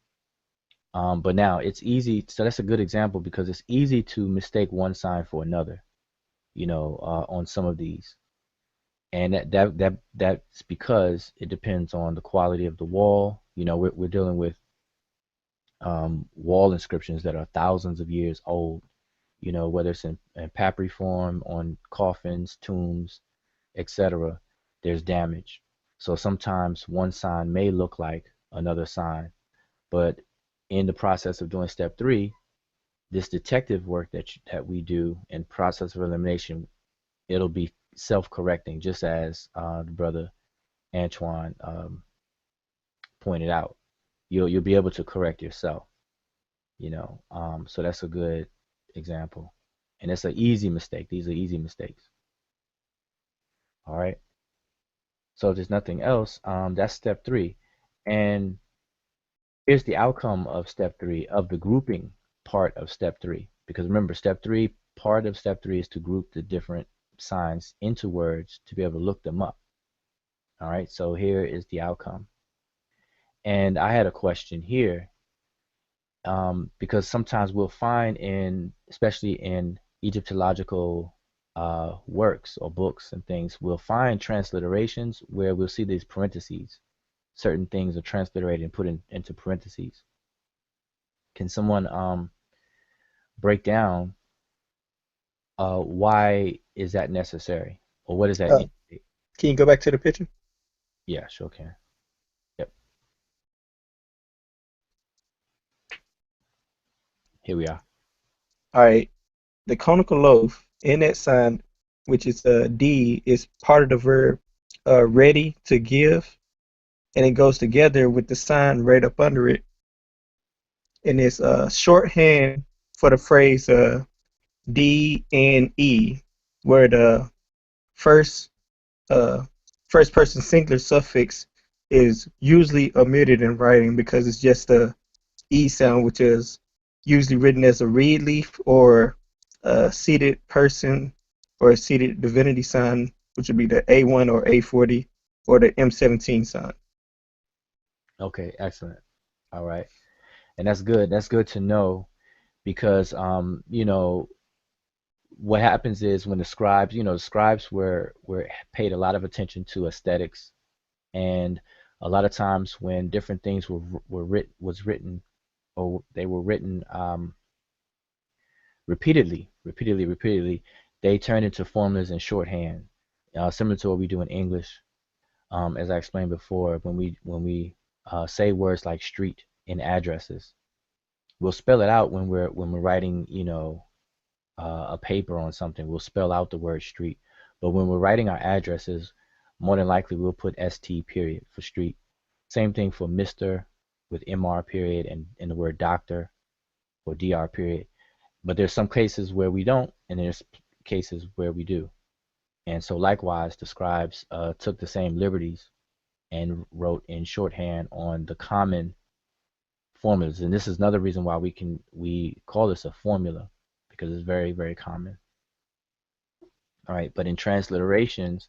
But now it's easy, so that's a good example because it's easy to mistake one sign for another, on some of these. And that's because it depends on the quality of the wall. We're dealing with wall inscriptions that are thousands of years old, whether it's in papyri form, on coffins, tombs, etc. There's damage. So sometimes one sign may look like another sign, but in the process of doing step 3, this detective work that we do in process of elimination, it'll be self-correcting, just as the brother Antoine pointed out. You'll be able to correct yourself, so that's a good example, and it's an easy mistake. These are easy mistakes. All right. So if there's nothing else, that's step 3, and here's the outcome of step 3, of the grouping part of step 3. Because remember, part of step 3 is to group the different signs into words to be able to look them up. All right, so here is the outcome. And I had a question here, because sometimes we'll find especially in Egyptological works or books and things, we'll find transliterations where we'll see these parentheses. Certain things are transliterated and put into parentheses. Can someone break down why is that necessary, or what does that indicate? Can you go back to the picture? Yeah, sure can. Yep. Here we are. All right. The conical loaf in that sign, which is D, is part of the verb ready to give, and it goes together with the sign right up under it. And it's shorthand for the phrase D and E, where the first uh, first person singular suffix is usually omitted in writing because it's just a E sound, which is usually written as a reed leaf or a seated person or a seated divinity sign, which would be the A1 or A40 or the M17 sign. Okay, excellent. All right. And that's good. That's good to know because you know, what happens is when the scribes, you know, the scribes were paid a lot of attention to aesthetics, and a lot of times when different things was written, or they were written repeatedly, they turned into formulas in shorthand, similar to what we do in English. As I explained before, when we say words like street in addresses, we'll spell it out when we're writing, you know, a paper on something. We'll spell out the word street, but when we're writing our addresses, more than likely we'll put st period for street. Same thing for Mr. with mr period, and the word doctor or dr period. But there's some cases where we don't, and there's cases where we do. And so likewise, the scribes took the same liberties and wrote in shorthand on the common formulas. And this is another reason why we call this a formula, because it's very, very common. All right, but in transliterations,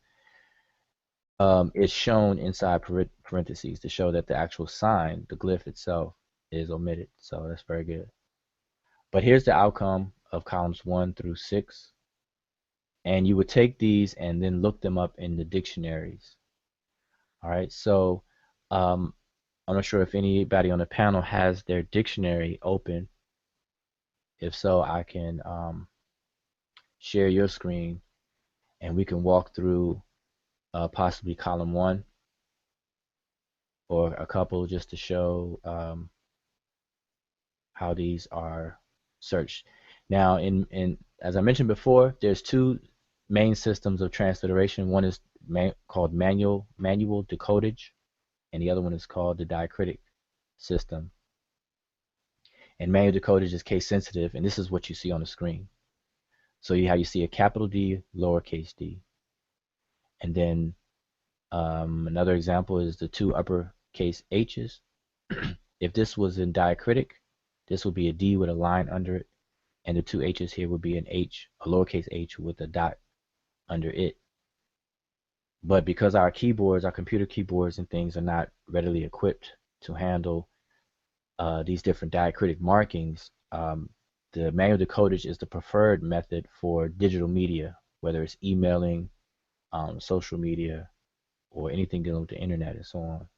it's shown inside parentheses to show that the actual sign, the glyph itself, is omitted. So that's very good. But here's the outcome of columns 1 through 6. And you would take these and then look them up in the dictionaries. All right, so I'm not sure if anybody on the panel has their dictionary open. If so, I can share your screen and we can walk through possibly column 1 or a couple, just to show how these are searched. Now, in as I mentioned before, there's two main systems of transliteration. One is called manual decodage, and the other one is called the diacritic system. And manual decodage is case sensitive, and this is what you see on the screen. So you see a capital D, lowercase d, and then another example is the two uppercase h's. If this was in diacritic, this would be a D with a line under it, and the two h's here would be an H, a lowercase h with a dot under it. But because our keyboards, our computer keyboards and things are not readily equipped to handle these different diacritic markings, the manual decodage is the preferred method for digital media, whether it's emailing, social media, or anything dealing with the internet and so on.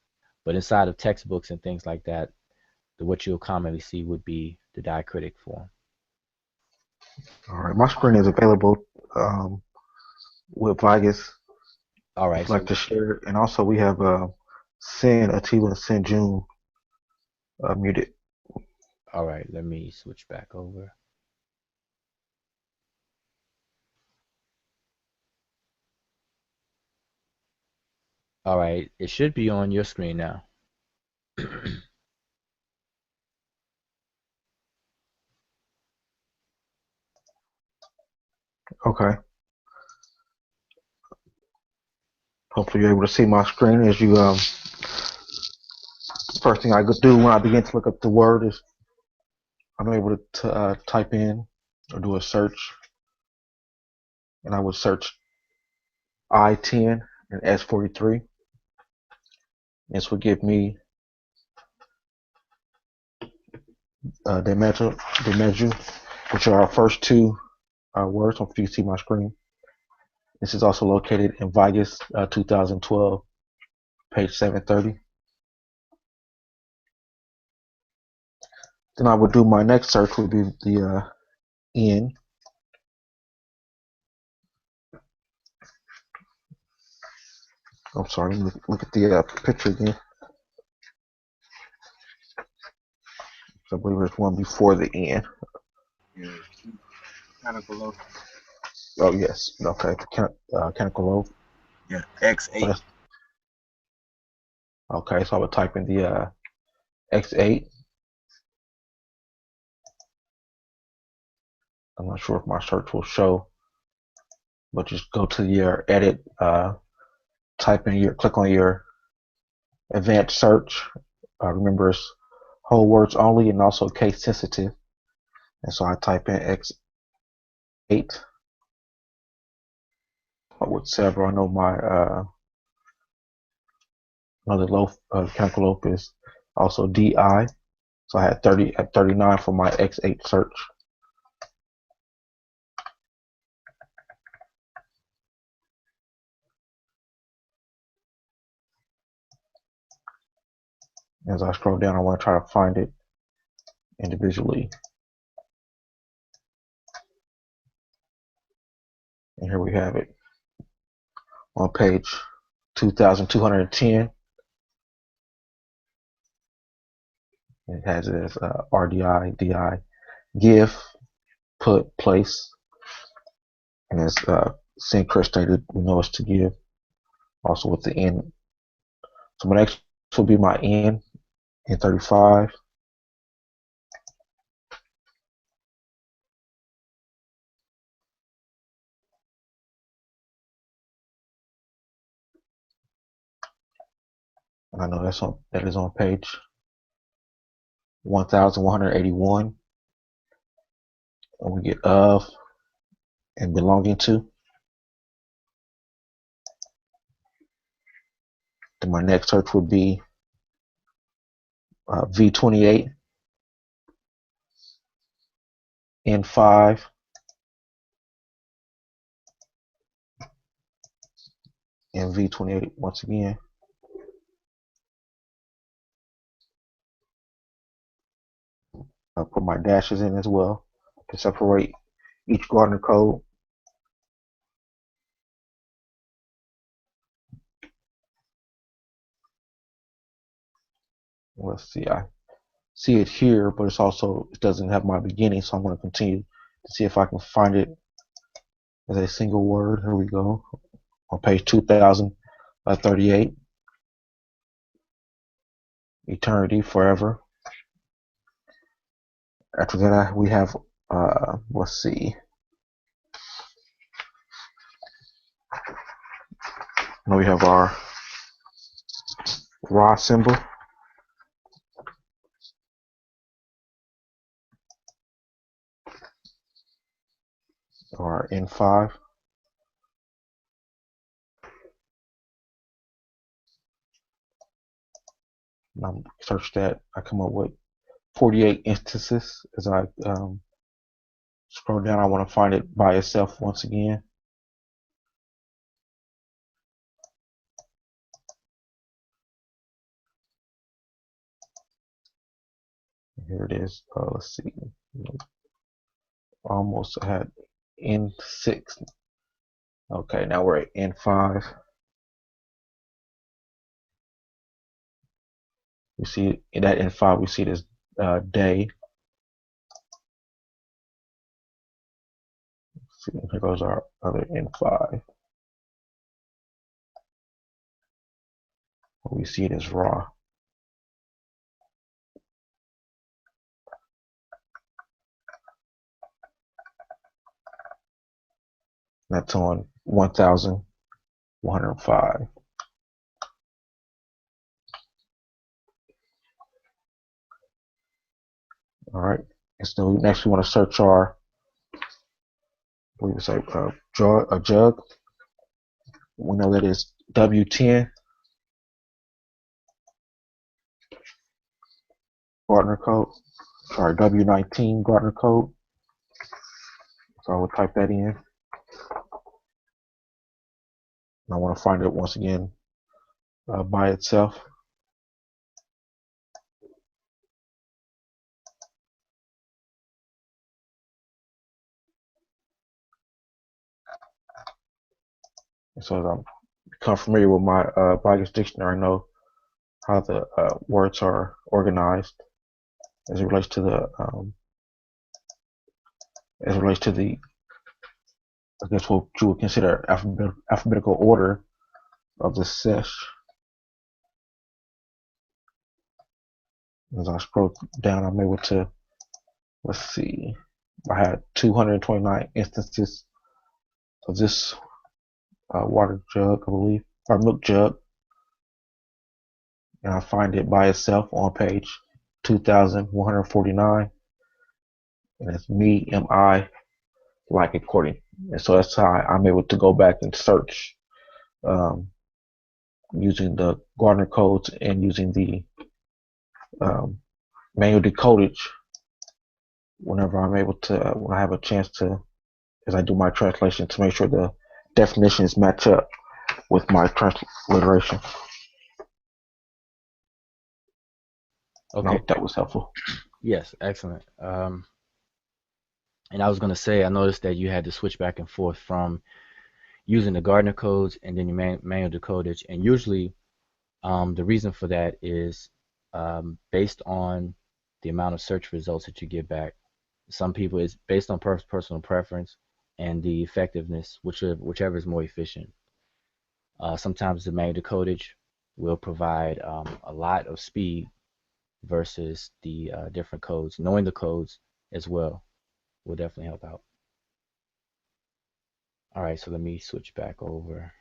But inside of textbooks and things like that, what you'll commonly see would be the diacritic form. All right, my screen is available with Vigus. All right. If you'd like to share, and also we have Sin Atiwa and Sin June muted. All right, let me switch back over. All right, it should be on your screen now. Okay. Hopefully you're able to see my screen as you first thing I could do when I begin to look up the word is I'm able to type in or do a search, and I would search I-10 and S43. This would give me mdw-nTr, which are our first two words. If you see my screen, this is also located in Vigus 2012, page 730. Then I would do my next search would be the N. I'm sorry, let me look at the picture again. I believe there's one before the N. Yeah, mechanical loaf. Oh yes, okay. Mechanical loaf. Yeah, So X8. that's okay. So I would type in the X8. I'm not sure if my search will show, but just go to your edit, type in click on your advanced search. Remember, it's whole words only and also case sensitive. And so I type in X8 with several. I know my another loaf, mechanical loaf is also DI. So I had 39 for my X8 search. As I scroll down, I want to try to find it individually. And here we have it on page 2210. It has it as RDI, DI, give, put, place, and as Chris stated, we know it's to give. Also with the N. So my next will be my N35. And I know that is on page 1181. And we get of and belonging to. Then my next search would be V28, N5, and V28 once again. I'll put my dashes in as well to separate each Gardner code. Let's see, I see it here, but it doesn't have my beginning, so I'm going to continue to see if I can find it as a single word. Here we go. On page 2038, eternity, forever. After that, we have, let's see. Now we have our raw symbol. Or N5. And I search that. I come up with 48 instances. As I scroll down, I want to find it by itself once again. Here it is. Let's see. Almost had N6. Okay, now we're at N5. We see in that N5, we see this day. See, here goes our other N5. We see it as raw. That's on 1105. All right. And so next we want to search our, I believe it's a jug. We know that is W10 Gardner code. Sorry, W19 Gardner code. So I will type that in. And I want to find it once again by itself. And so as I'm become familiar with my Boggs dictionary, I know how the words are organized as it relates to the as it relates to the, I guess what you would consider alphabetical order of the Sesh. As I scroll down, I'm able to, let's see, I had 229 instances of this water jug, I believe, or milk jug, and I find it by itself on page 2149, and it's me, am I, like according. And so that's how I'm able to go back and search um, using the Gardner codes and using the um, manual decodage whenever I'm able to, when I have a chance to, as I do my translation, to make sure the definitions match up with my transliteration. Okay. I hope that was helpful. Yes, excellent. And I was gonna say, I noticed that you had to switch back and forth from using the Gardner codes and then your manual decodage, and usually the reason for that is based on the amount of search results that you get back. Some people it's based on personal preference and the effectiveness, whichever is more efficient. Sometimes the manual decodage will provide a lot of speed versus the different codes. Knowing the codes as well will definitely help out. All right, so let me switch back over.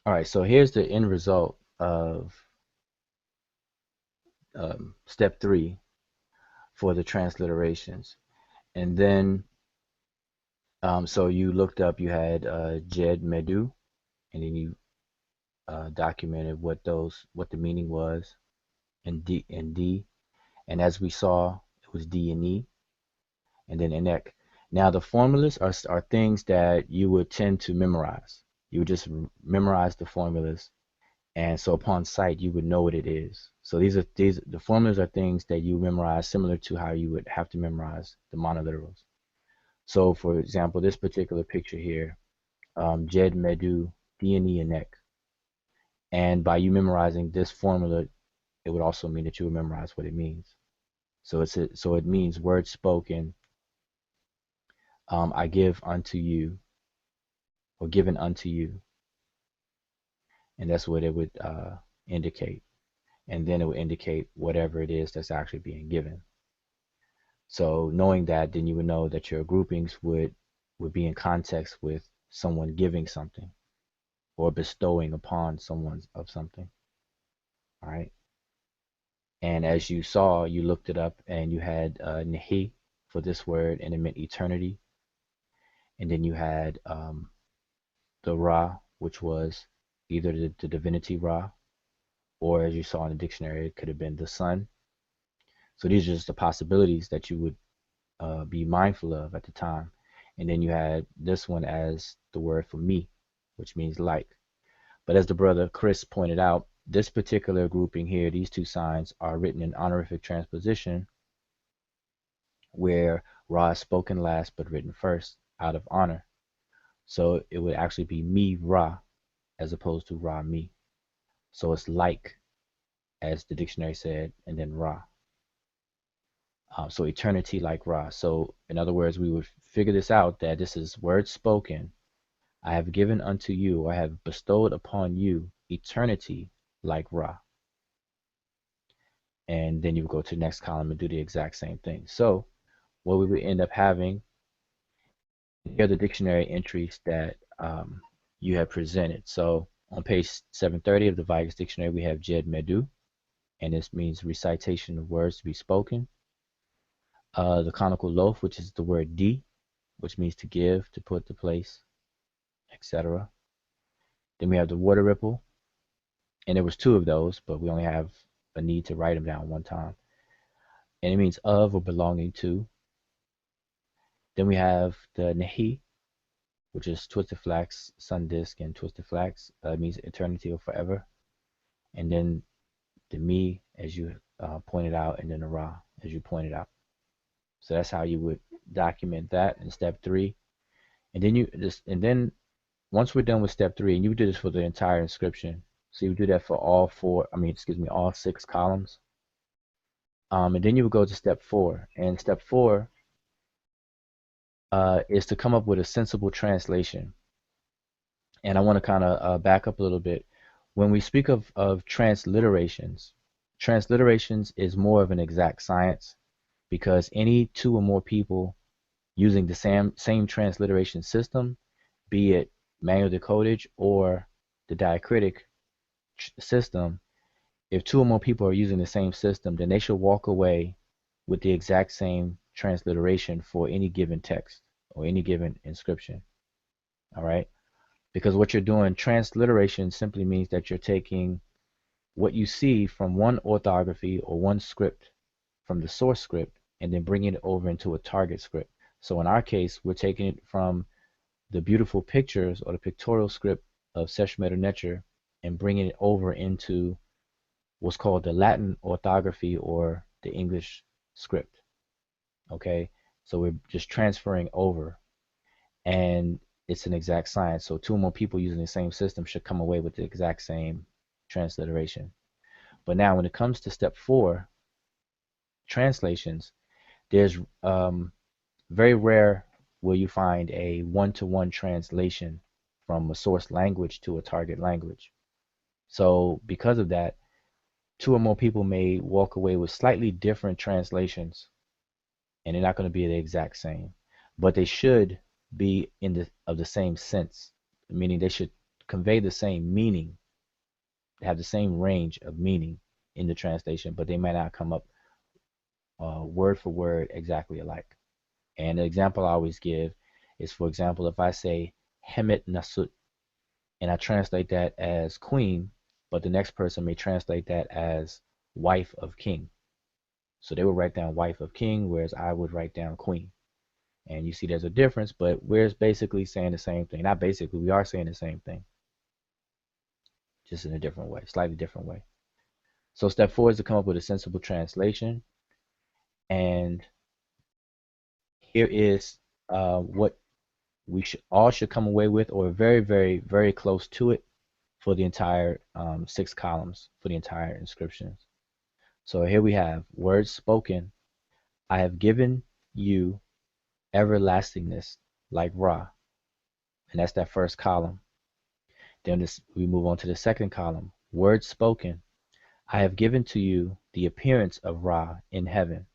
All right, so here's the end result of step 3 for the transliterations. And then, so you looked up, you had Jed Medu, and then you documented what the meaning was in D and D. And as we saw, it was D and E, and then Enek. Now the formulas are things that you would tend to memorize. You would just memorize the formulas, and so upon sight you would know what it is. So the formulas are things that you memorize, similar to how you would have to memorize the monoliterals. So for example, this particular picture here, Jed Medu Dne Enek, and by you memorizing this formula, it would also mean that you would memorize what it means. So it means words spoken. I give unto you, or given unto you, and that's what it would indicate. And then it would indicate whatever it is that's actually being given. So knowing that, then you would know that your groupings would be in context with someone giving something or bestowing upon someone of something. All right. And as you saw, you looked it up and you had Nehi for this word, and it meant eternity. And then you had the Ra, which was either the divinity Ra, or as you saw in the dictionary, it could have been the sun. So these are just the possibilities that you would be mindful of at the time. And then you had this one as the word for me, which means like. But as the brother Chris pointed out, this particular grouping here, these two signs are written in honorific transposition, where Ra is spoken last but written first out of honor. So it would actually be me Ra as opposed to Ra me. So it's like, as the dictionary said, and then Ra. So eternity like Ra. So in other words, we would figure this out, that this is words spoken. I have given unto you, I have bestowed upon you eternity like Ra. And then you would go to the next column and do the exact same thing. So what we would end up having, here are the dictionary entries that you have presented. So on page 730 of the Vigus Dictionary, we have Jed Medu, and this means recitation of words to be spoken. The conical loaf, which is the word D, which means to give, to put, to place, etc. Then we have the water ripple, and there was 2 of those, but we only have a need to write them down one time. And it means of or belonging to. Then we have the Nehi, which is twisted flax, sun disk, and twisted flax. It means eternity or forever. And then the me, as you pointed out, and then the Ra, as you pointed out. So that's how you would document that in step 3. And then once we're done with step 3, and you do this for the entire inscription, so you do that for all 6 columns. And then you would go to step 4. And step 4 is to come up with a sensible translation. And I want to kind of back up a little bit. When we speak of transliterations is more of an exact science, because any two or more people using the same transliteration system, be it manual decodage or the diacritic system, if two or more people are using the same system, then they should walk away with the exact same transliteration for any given text or any given inscription. All right? Because what you're doing, transliteration simply means that you're taking what you see from one orthography or one script from the source script and then bringing it over into a target script. So in our case, we're taking it from the beautiful pictures or the pictorial script of Sesh Medew Netcher and bringing it over into what's called the Latin orthography or the English script. Okay, so we're just transferring over, and it's an exact science. So two or more people using the same system should come away with the exact same transliteration. But now when it comes to step 4, translations, there's very rare will you find a one-to-one translation from a source language to a target language. So because of that, two or more people may walk away with slightly different translations, and they're not going to be the exact same, but they should be of the same sense, meaning they should convey the same meaning, have the same range of meaning in the translation, but they may not come up word for word exactly alike. And the example I always give is, for example, if I say Hemet Nasut and I translate that as queen, but the next person may translate that as wife of king. So they would write down wife of king, whereas I would write down queen. And you see there's a difference, but we're basically saying the same thing. Not basically, we are saying the same thing, just in a different way, slightly different way. So step 4 is to come up with a sensible translation. And here is what we should come away with, or very, very, very close to it, for the entire 6 columns, for the entire inscriptions. So here we have words spoken. I have given you everlastingness like Ra, and that's that first column. Then we move on to the second column, words spoken. I have given to you the appearance of Ra in heaven.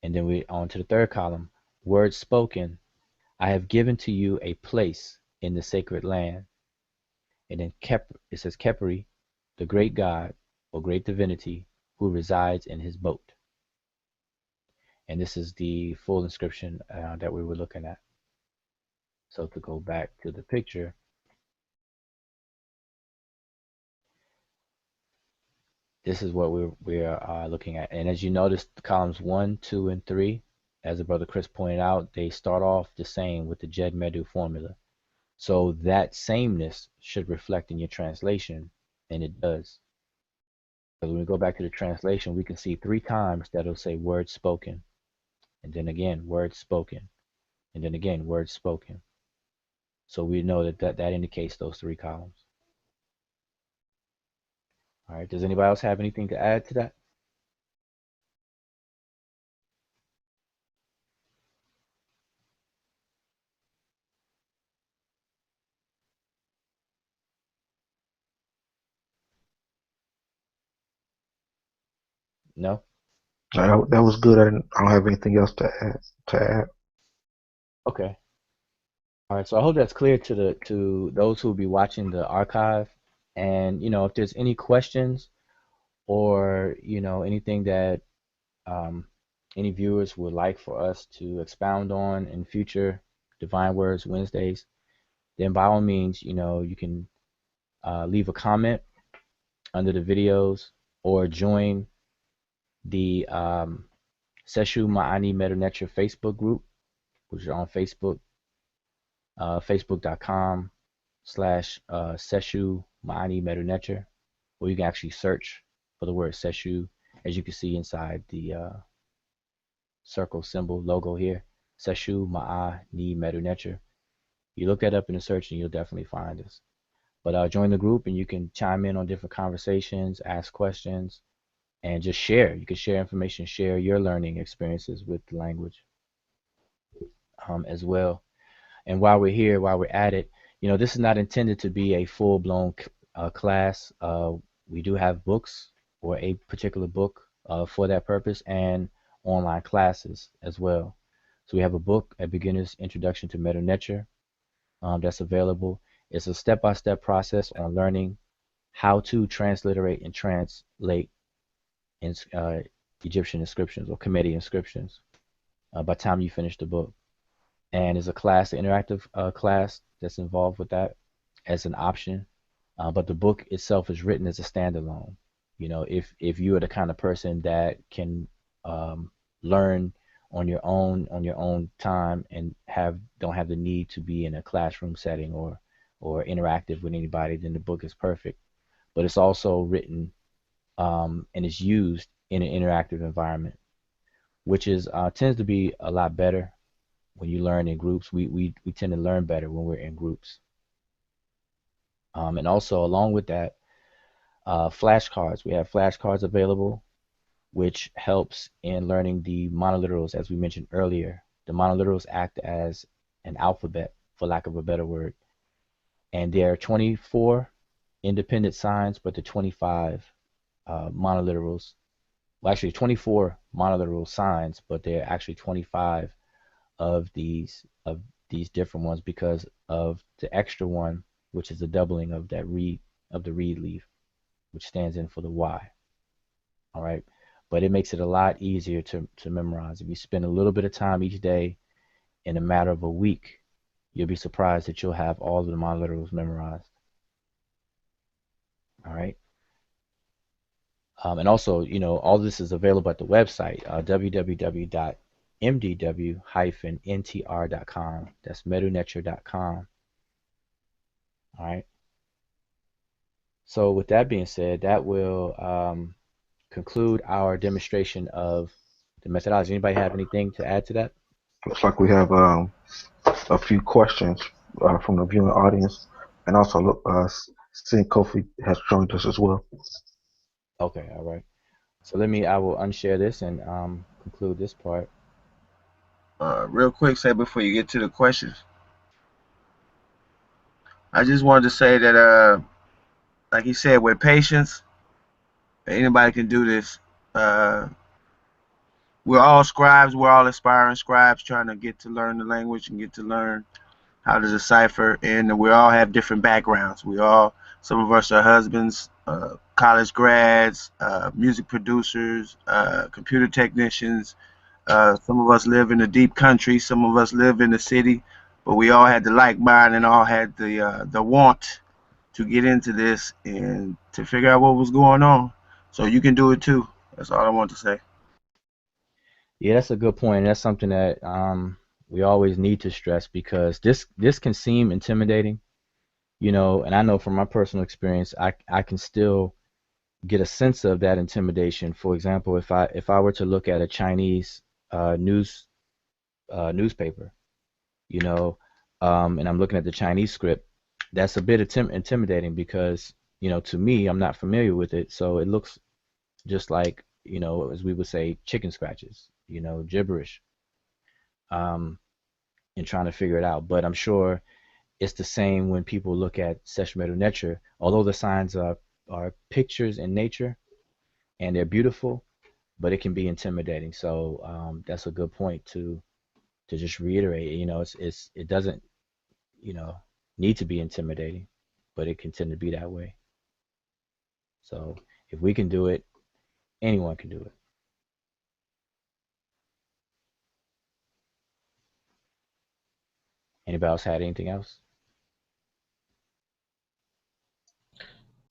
And then we on to the third column, words spoken. I have given to you a place in the sacred land. And then it says Khepri, the great god or great divinity who resides in his boat. And this is the full inscription that we were looking at. So to go back to the picture, this is what we're looking at. And as you notice, the columns 1, 2, and 3, as the brother Chris pointed out, they start off the same with the Sesh Medew formula. So that sameness should reflect in your translation, and it does. Because when we go back to the translation, we can see 3 times that it'll say words spoken, and then again words spoken, and then again words spoken. So we know that indicates those 3 columns. All right. Does anybody else have anything to add to that? No? That was good. I don't have anything else to add. Okay. All right. So I hope that's clear to those who will be watching the archive. And if there's any questions or anything that any viewers would like for us to expound on in future Divine Words Wednesdays, then by all means, you can leave a comment under the videos or join the Seshew Medew Netcher Facebook group, which is on Facebook, facebook.com/Seshew Medew Netcher, or you can actually search for the word Seshew, as you can see inside the circle symbol logo here, Seshew Medew Netcher. You look that up in the search and you'll definitely find us. But join the group and you can chime in on different conversations, ask questions, and just share. You can share information, share your learning experiences with the language as well. And while we're here, while we're at it, this is not intended to be a full-blown class. We do have books or a particular book for that purpose and online classes as well. So we have a book, A Beginner's Introduction to Medew Netcher, that's available. It's a step-by-step process on learning how to transliterate and translate in, Egyptian inscriptions or Kemetic inscriptions by the time you finish the book. And it's a class, an interactive class that's involved with that as an option. But the book itself is written as a standalone. If you are the kind of person that can learn on your own time and don't have the need to be in a classroom setting or interactive with anybody, then the book is perfect. But it's also written and is used in an interactive environment, which is tends to be a lot better when you learn in groups. We tend to learn better when we're in groups. And also along with that, flashcards. We have flashcards available, which helps in learning the monoliterals, as we mentioned earlier. The monoliterals act as an alphabet, for lack of a better word. And there are 24 independent signs, but the 25 monoliterals, well, actually 24 monoliteral signs, but there are actually 25 of these different ones because of the extra one, which is the doubling of the reed leaf, which stands in for the Y. All right, but it makes it a lot easier to memorize. If you spend a little bit of time each day, in a matter of a week, you'll be surprised that you'll have all of the monoliterals memorized. All right. And also, all this is available at the website, www.mdw-nTr.com. That's mdw-nTr.com. All right. So with that being said, that will conclude our demonstration of the methodology. Anybody have anything to add to that? Looks like we have a few questions from the viewing audience, and also look, seeing Kofi has joined us as well. Okay, all right. So I will unshare this and conclude this part. Real quick, say before you get to the questions, I just wanted to say that, like he said, with patience, anybody can do this. We're all scribes. We're all aspiring scribes trying to get to learn the language and get to learn how to decipher. And we all have different backgrounds. Some of us are husbands, college grads, music producers, computer technicians. Some of us live in the deep country. Some of us live in the city. But we all had the like mind and all had the want to get into this and to figure out what was going on. So you can do it too. That's all I want to say. Yeah, that's a good point. That's something that we always need to stress because this can seem intimidating, and I know from my personal experience, I can still get a sense of that intimidation. For example, if I were to look at a Chinese newspaper, and I'm looking at the Chinese script, that's a bit intimidating because, to me, I'm not familiar with it, so it looks just like, as we would say, chicken scratches, gibberish, and trying to figure it out. But I'm sure it's the same when people look at Sesh Medew Netcher. Although the signs are pictures in nature and they're beautiful, but it can be intimidating. So that's a good point to just reiterate. It doesn't need to be intimidating, but it can tend to be that way. So if we can do it, anyone can do it. Anybody else had anything else?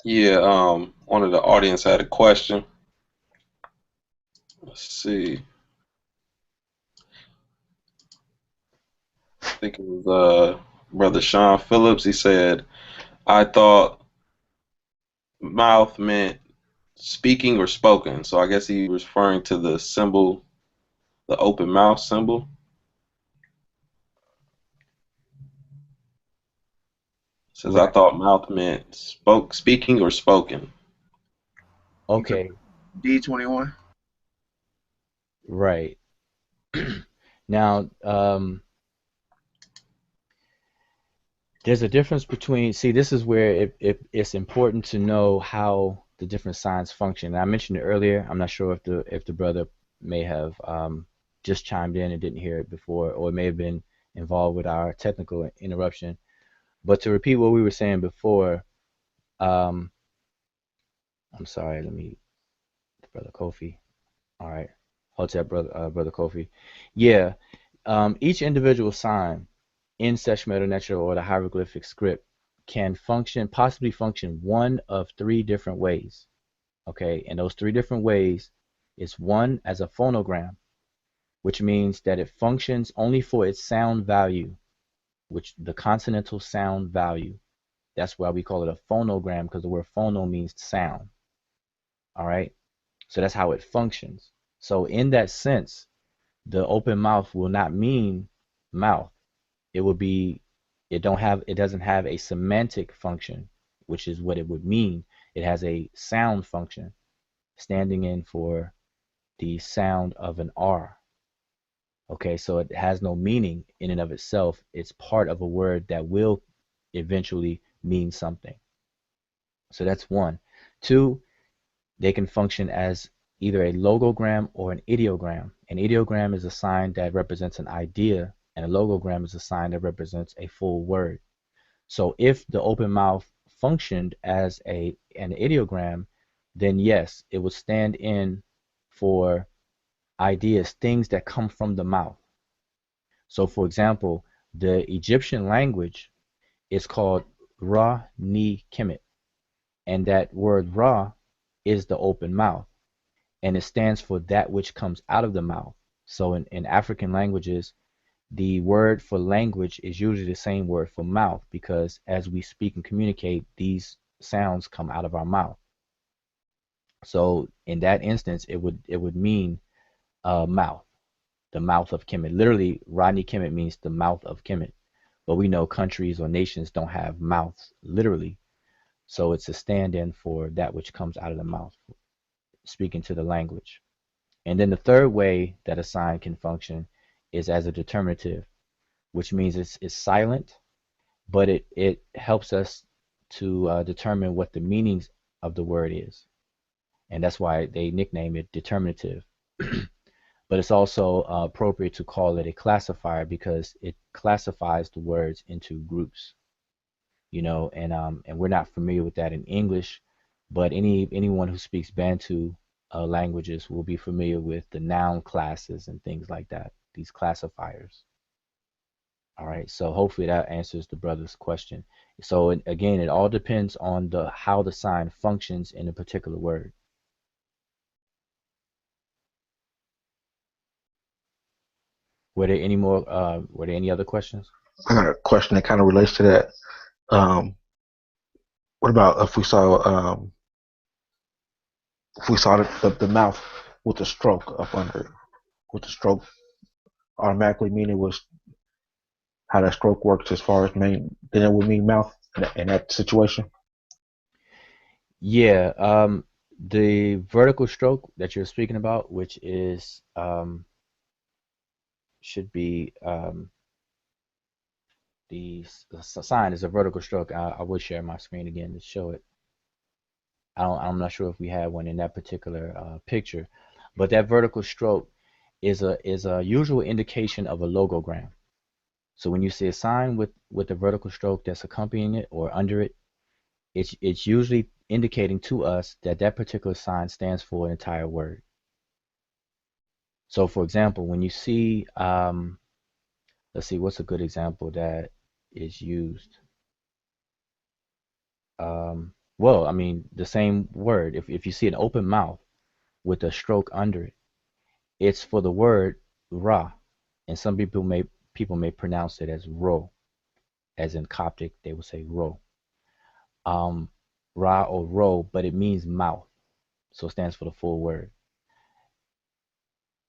Yeah, one of the audience had a question. Let's see. I think it was Brother Sean Phillips. He said, I thought mouth meant speaking or spoken. So I guess he was referring to the symbol, the open mouth symbol. Says I Right. thought mouth meant speaking or spoken. You took Okay. D21. Right. Now, there's a difference between, see, this is where it's important to know how the different signs function. And I mentioned it earlier. I'm not sure if the brother may have just chimed in and didn't hear it before, or may have been involved with our technical interruption. But to repeat what we were saying before, um, I'm sorry, let me, Brother Kofi. All right. Hotep, brother Kofi. Yeah. Each individual sign in Sesh Medew Netcher or the hieroglyphic script can possibly function one of three different ways. Okay, and those three different ways is one as a phonogram, which means that it functions only for its sound value, which the consonantal sound value. That's why we call it a phonogram, because the word phono means sound. All right, so that's how it functions. So in that sense, the open mouth will not mean mouth. It would be, it doesn't have a semantic function, which is what it would mean. It has a sound function, standing in for the sound of an R. Okay, so it has no meaning in and of itself. It's part of a word that will eventually mean something. So that's one. Two, they can function as either a logogram or an ideogram. An ideogram is a sign that represents an idea, and a logogram is a sign that represents a full word. So if the open mouth functioned as an ideogram, then yes, it would stand in for ideas, things that come from the mouth. So for example, the Egyptian language is called Ra-Ni-Kemet, and that word Ra is the open mouth, and it stands for that which comes out of the mouth. So in African languages, the word for language is usually the same word for mouth, because as we speak and communicate, these sounds come out of our mouth. So in that instance, it would mean mouth, the mouth of Kemet. Literally, Rodney Kemet means the mouth of Kemet. But we know countries or nations don't have mouths literally, so it's a stand-in for that which comes out of the mouth, speaking to the language. And then the third way that a sign can function is as a determinative, which means it's silent, but it helps us to determine what the meanings of the word is. And that's why they nickname it determinative. But it's also appropriate to call it a classifier because it classifies the words into groups, and we're not familiar with that in English, but anyone who speaks Bantu languages will be familiar with the noun classes and things like that, these classifiers. All right, so hopefully that answers the brother's question. So again, it all depends on the how the sign functions in a particular word. Were there any other questions? I got a question that kind of relates to that. Um, what about if we saw the mouth with a stroke up under it, with the stroke automatically meaning was how that stroke works as far as main, then it would mean mouth in that situation. Yeah, the vertical stroke that you're speaking about, which is should be the sign is a vertical stroke. I will share my screen again to show it. I'm not sure if we had one in that particular picture, but that vertical stroke is a usual indication of a logogram. So when you see a sign with a vertical stroke that's accompanying it or under it, it's usually indicating to us that that particular sign stands for an entire word. So for example, when you see, let's see, what's a good example that is used? Well, I mean, the same word. If you see an open mouth with a stroke under it, it's for the word Ra, and some people may pronounce it as Ro, as in Coptic they would say Ro, um, Ra or Ro, but it means mouth, so it stands for the full word.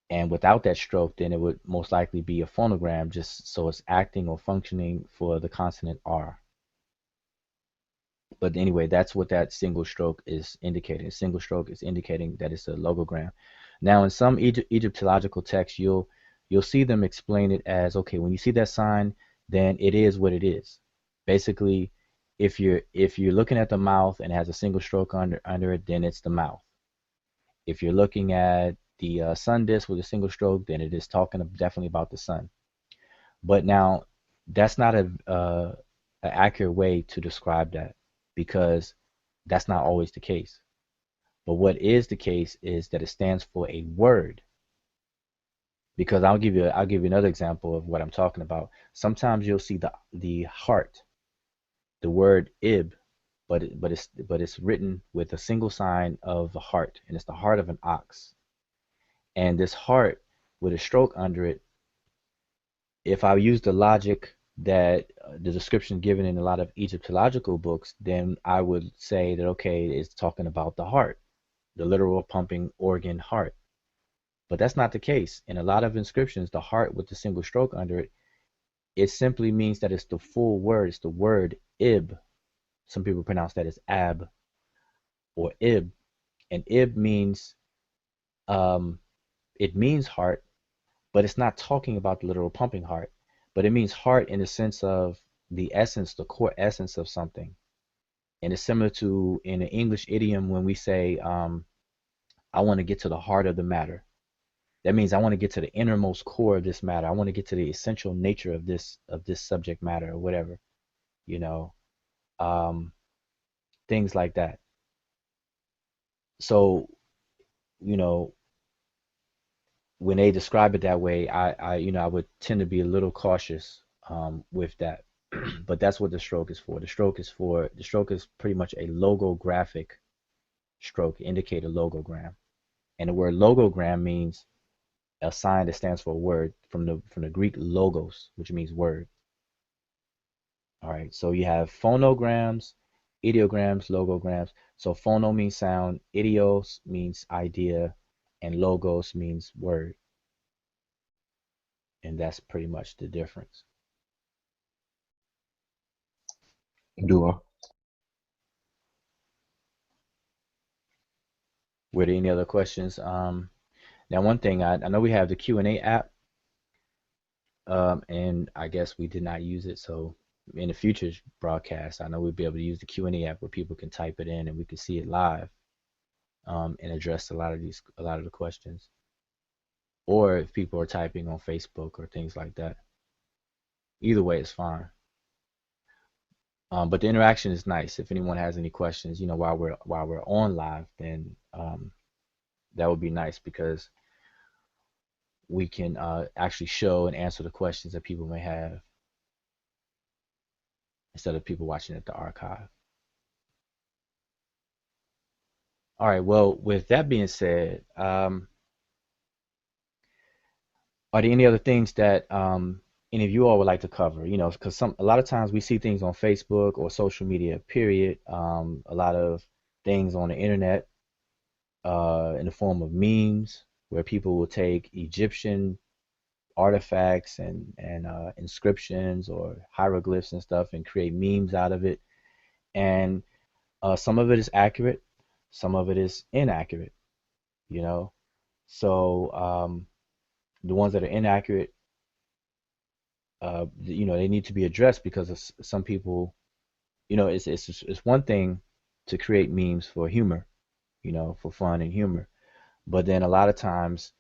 And without that stroke, then it would most likely be a phonogram, just so it's acting or functioning for the consonant R. But anyway, that's what that single stroke is indicating. A single stroke is indicating that it's a logogram. Now, in some Egyptological texts, you'll see them explain it as, okay, when you see that sign, then it is what it is. Basically, if you're looking at the mouth and it has a single stroke under it, then it's the mouth. If you're looking at the sun disk with a single stroke, then it is talking definitely about the sun. But now, that's not a accurate way to describe that, because that's not always the case. But what is the case is that it stands for a word. Because I'll give you another example of what I'm talking about. Sometimes you'll see the heart, the word ib, but it's written with a single sign of a heart, and it's the heart of an ox. And this heart with a stroke under it, if I use the logic that the description given in a lot of Egyptological books, then I would say that, okay, it's talking about the heart, the literal pumping organ heart. But that's not the case. In a lot of inscriptions, the heart with the single stroke under it, it simply means that it's the full word. It's the word ib. Some people pronounce that as ab or ib. And ib means, um, it means heart, but it's not talking about the literal pumping heart. But it means heart in the sense of the essence, the core essence of something. And it's similar to in an English idiom when we say, I want to get to the heart of the matter. That means I want to get to the innermost core of this matter. I want to get to the essential nature of this subject matter or whatever, you know, um, things like that. So, you know, when they describe it that way, I would tend to be a little cautious with that. But that's what the stroke is for. The stroke is pretty much a logographic stroke, indicate a logogram. And the word logogram means a sign that stands for a word from the Greek logos, which means word. All right, so you have phonograms, ideograms, logograms. So phono means sound, idios means idea, and logos means word. And that's pretty much the difference. Dua. Were there any other questions? Now one thing, I know we have the Q&A app, and I guess we did not use it. So in the future broadcast, I know we'll be able to use the Q&A app where people can type it in and we can see it live, and address a lot of the questions. Or if people are typing on Facebook or things like that. Either way is fine. But the interaction is nice. If anyone has any questions, while we're on live, then that would be nice, because we can actually show and answer the questions that people may have instead of people watching at the archive. All right. Well, with that being said, are there any other things that any of you all would like to cover? Because a lot of times we see things on Facebook or social media, period. A lot of things on the internet, in the form of memes, where people will take Egyptian artifacts and inscriptions or hieroglyphs and stuff and create memes out of it. And some of it is accurate, some of it is inaccurate. You know, so the ones that are inaccurate, they need to be addressed, because of some people, it's one thing to create memes for humor, for fun and humor, but then a lot of times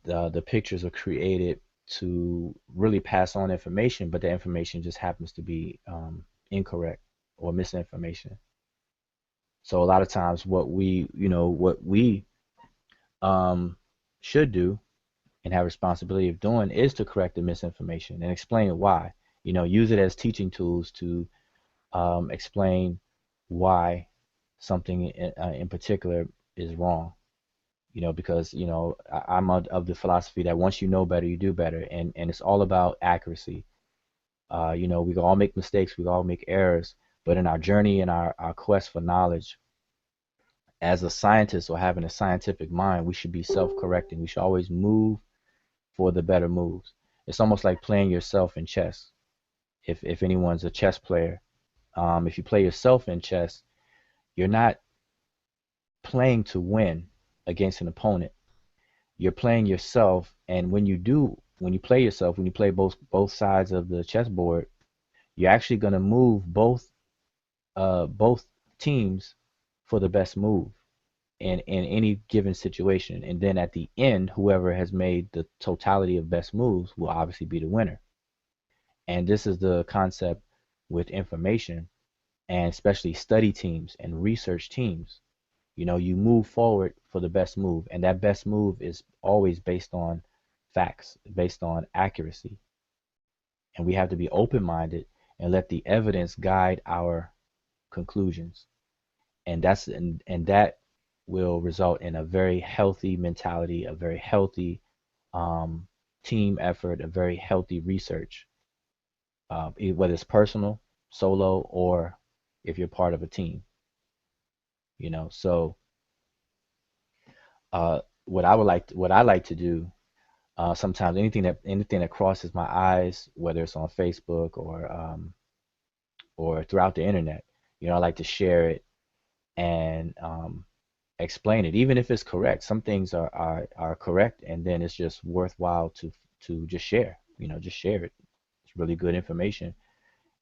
the pictures are created to really pass on information, but the information just happens to be incorrect or misinformation. So a lot of times what we should do and have responsibility of doing is to correct the misinformation and explain why. Use it as teaching tools to explain why something in particular is wrong. Because I'm of the philosophy that once you know better, you do better, and it's all about accuracy. We can all make mistakes, we all make errors, but in our journey and our quest for knowledge, as a scientist or having a scientific mind, we should be self-correcting. We should always move for the better moves. It's almost like playing yourself in chess. If anyone's a chess player, if you play yourself in chess, you're not playing to win against an opponent. You're playing yourself, and when you play yourself, when you play both sides of the chessboard, you're actually going to move both teams for the best move in any given situation. And then at the end, whoever has made the totality of best moves will obviously be the winner. And this is the concept with information, and especially study teams and research teams. You move forward for the best move, and that best move is always based on facts, based on accuracy. And we have to be open-minded and let the evidence guide our conclusions. And that will result in a very healthy mentality, a very healthy um, team effort, a very healthy research, whether it's personal, solo, or if you're part of a team. So what I like to do, sometimes anything that crosses my eyes, whether it's on Facebook or throughout the internet, I like to share it and explain it, even if it's correct. Some things are correct, and then it's just worthwhile to just share. Just share it. It's really good information.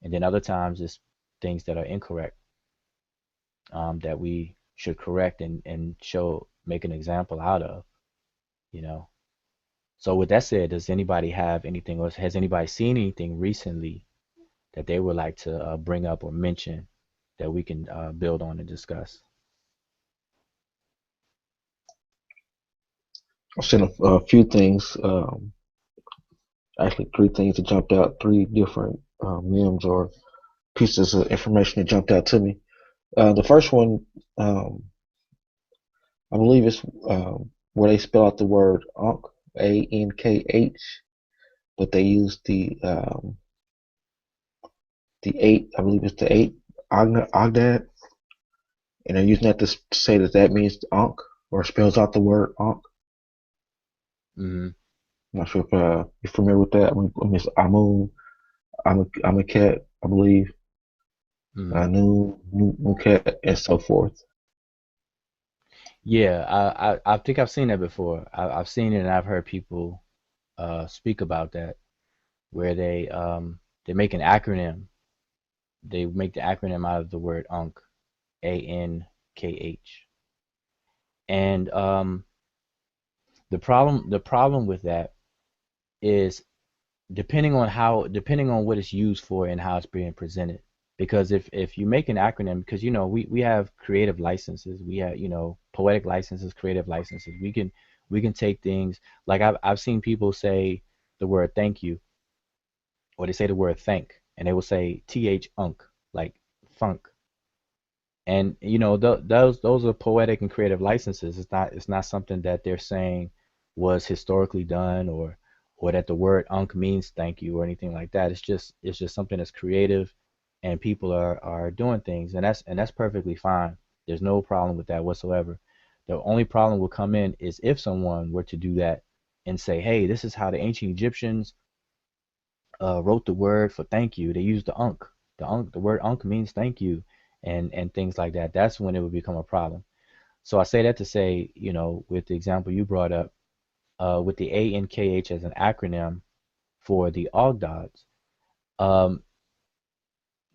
And then other times it's things that are incorrect, that we should correct and make an example out of. You know. So with that said, does anybody have anything else? Has anybody seen anything recently that they would like to bring up or mention that we can build on and discuss? I've seen a few things, actually three things that jumped out, three different memes or pieces of information that jumped out to me. The first one, I believe it's where they spell out the word Ankh, Ankh, but they use the eight. I believe it's the eight Ogdad, and they're using that to say that means Ankh or spells out the word Ankh. Mm-hmm. I'm not sure if you're familiar with that. I mean, it's Amun, I'm a cat, I believe. Mm-hmm. New cat, and so forth. Yeah, I think I've seen that before. I've seen it and I've heard people speak about that, where they make an acronym. They make the acronym out of the word Ankh, Ankh. And the problem with that is depending on what it's used for and how it's being presented. Because if you make an acronym, because we have creative licenses, we have poetic licenses, creative licenses. We can take things like I've seen people say the word thank you, or they say the word thank, and they will say th-unk, like funk. And those are poetic and creative licenses. It's not something that they're saying was historically done, or that the word unk means thank you or anything like that. It's just something that's creative, and people are doing things, and that's perfectly fine. There's no problem with that whatsoever. The only problem will come in is if someone were to do that and say, hey, this is how the ancient Egyptians wrote the word for thank you. They used the unk. The word unk means thank you, and things like that. That's when it would become a problem. So I say that to say, with the example you brought up, with the ANKH as an acronym for the Ogdods, um,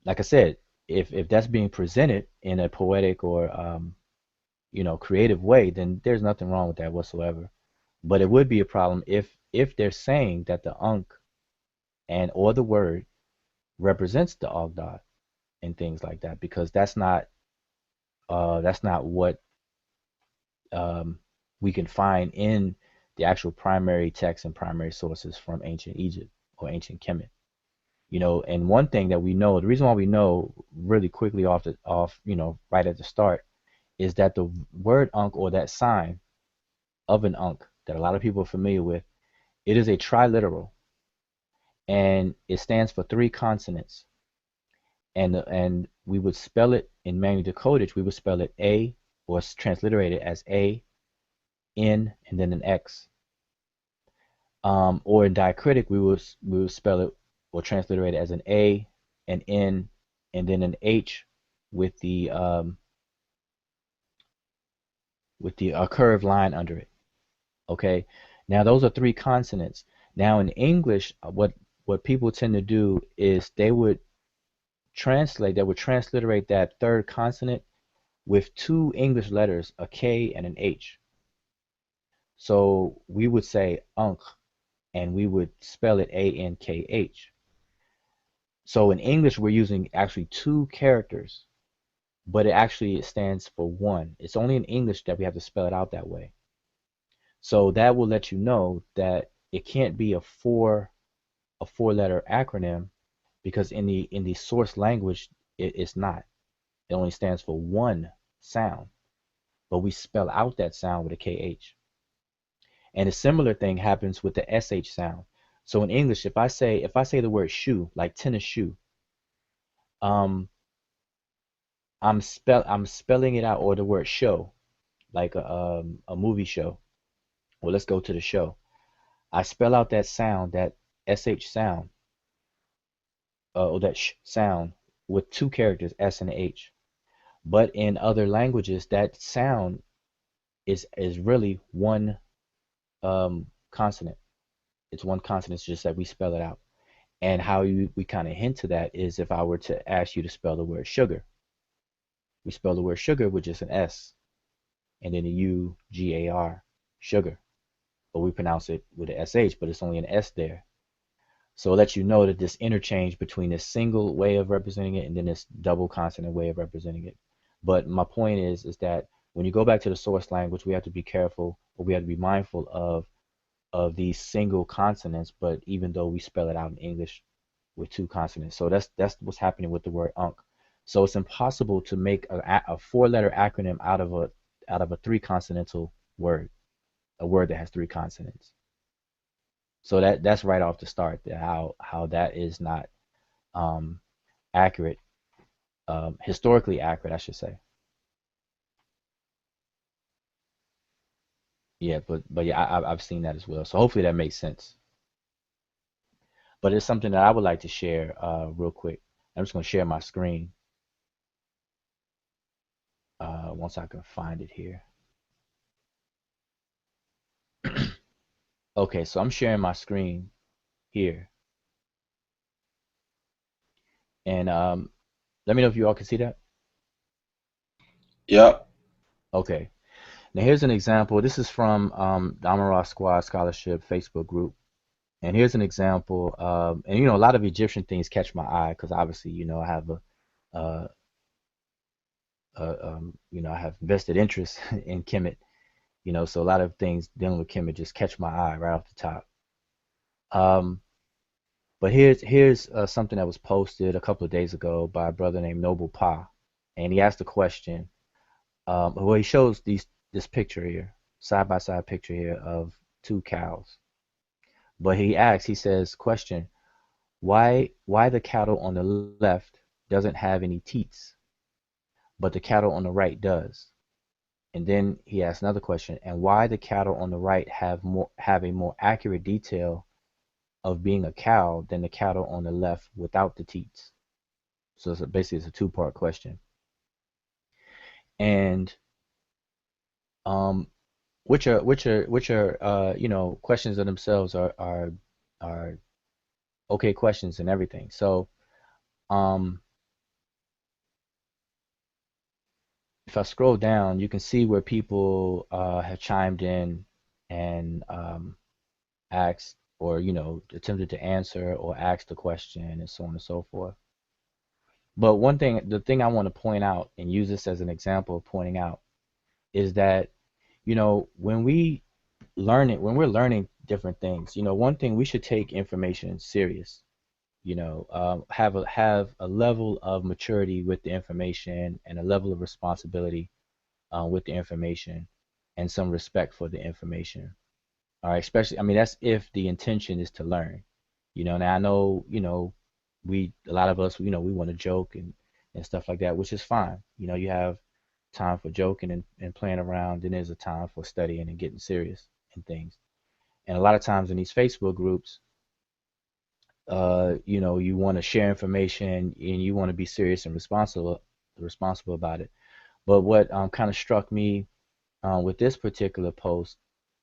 like I said, if that's being presented in a poetic or creative way, then there's nothing wrong with that whatsoever. But it would be a problem if they're saying that the unk and or the word represents the Ogdod and things like that, because that's not what we can find in the actual primary texts and primary sources from ancient Egypt or ancient Kemet. And one thing that we know, the reason why we know really quickly right at the start, is that the word Ankh, or that sign of an Ankh that a lot of people are familiar with, it is a triliteral, and it stands for three consonants. And we would spell it in manual decodage. We would spell it A, or transliterate it as A, N, and then an X. Or in diacritic, we would spell it or transliterate it as an A, an N, and then an H with the curved line under it. Okay, now those are three consonants. Now in English, what people tend to do is they would transliterate that third consonant with two English letters, a K and an H. So we would say unk, and we would spell it ANKH. So in English, we're using actually two characters, but it stands for one. It's only in English that we have to spell it out that way. So that will let you know that it can't be a four-letter acronym, because in the source language it's not. It only stands for one sound, but we spell out that sound with a KH. And a similar thing happens with the SH sound. So in English, if I say the word shoe, like tennis shoe, um, I'm spelling it out, or the word show, like a movie show. Well, let's go to the show. I spell out that sound, that SH sound, or that sh sound, with two characters, S and H. But in other languages, that sound is really one consonant. It's one consonant. It's just that we spell it out. And how we kind of hint to that is if I were to ask you to spell the word sugar. We spell the word sugar with just an S and then a UGAR, sugar. But we pronounce it with a SH, but it's only an S there. So it lets you know that this interchange between this single way of representing it and then this double consonant way of representing it. But my point is that when you go back to the source language, we have to be careful, or we have to be mindful of these single consonants, but even though we spell it out in English with two consonants. So that's what's happening with the word unk. So it's impossible to make a four-letter acronym out of a three-consonantal word, a word that has three consonants. So that's right off the start, how that is not um, accurate, historically accurate, I should say. Yeah, but yeah, I've seen that as well. So hopefully that makes sense. But it's something that I would like to share real quick. I'm just going to share my screen once I can find it here. Okay, so I'm sharing my screen here, and let me know if you all can see that. Yep. Okay, now here's an example. This is from the Amara Squad Scholarship Facebook group, and here's an example. And a lot of Egyptian things catch my eye because obviously, I have uh, I have vested interest in Kemet. So a lot of things dealing with Kemet just catch my eye right off the top. Um, but here's something that was posted a couple of days ago by a brother named Noble Pa, and he asked a question. Well, he shows this picture here, side by side picture here of two cows. But he says, question, why the cattle on the left doesn't have any teats, but the cattle on the right does? And then he asks another question, and why the cattle on the right have a more accurate detail of being a cow than the cattle on the left without the teats? So basically it's a two-part question. And um, which are questions of themselves are okay questions and everything. So um, if I scroll down, you can see where people have chimed in and asked, or attempted to answer or ask the question, and so on and so forth. But the thing I want to point out and use this as an example of pointing out is that when we're learning different things, one thing, we should take information serious. Have a level of maturity with the information and a level of responsibility with the information and some respect for the information. All right, especially, I mean, that's if the intention is to learn. Now I know, a lot of us, we want to joke and stuff like that, which is fine. You have time for joking and playing around, then there's a time for studying and getting serious and things. And a lot of times in these Facebook groups, you know, you want to share information and you want to be serious and responsible about it. But what kind of struck me with this particular post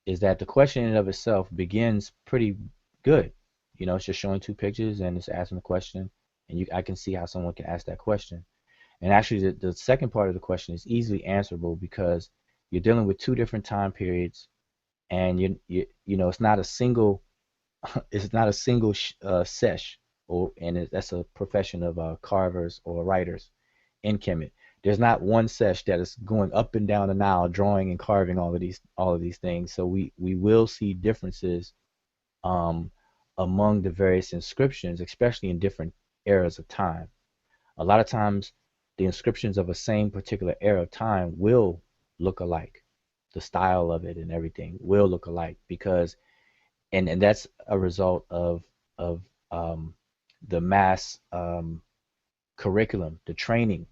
is that the question in and of itself begins pretty good. You know, it's just showing two pictures and it's asking a question, and I can see how someone can ask that question. And actually, the second part of the question is easily answerable because you're dealing with two different time periods, and you know, it's not a single sesh, that's a profession of carvers or writers in Kemet. There's not one sesh that is going up and down the Nile, drawing and carving all of these things. So we will see differences um, among the various inscriptions, especially in different eras of time. A lot of times, the inscriptions of a same particular era of time will look alike. The style of it and everything will look alike because, and that's a result of the mass curriculum, the training,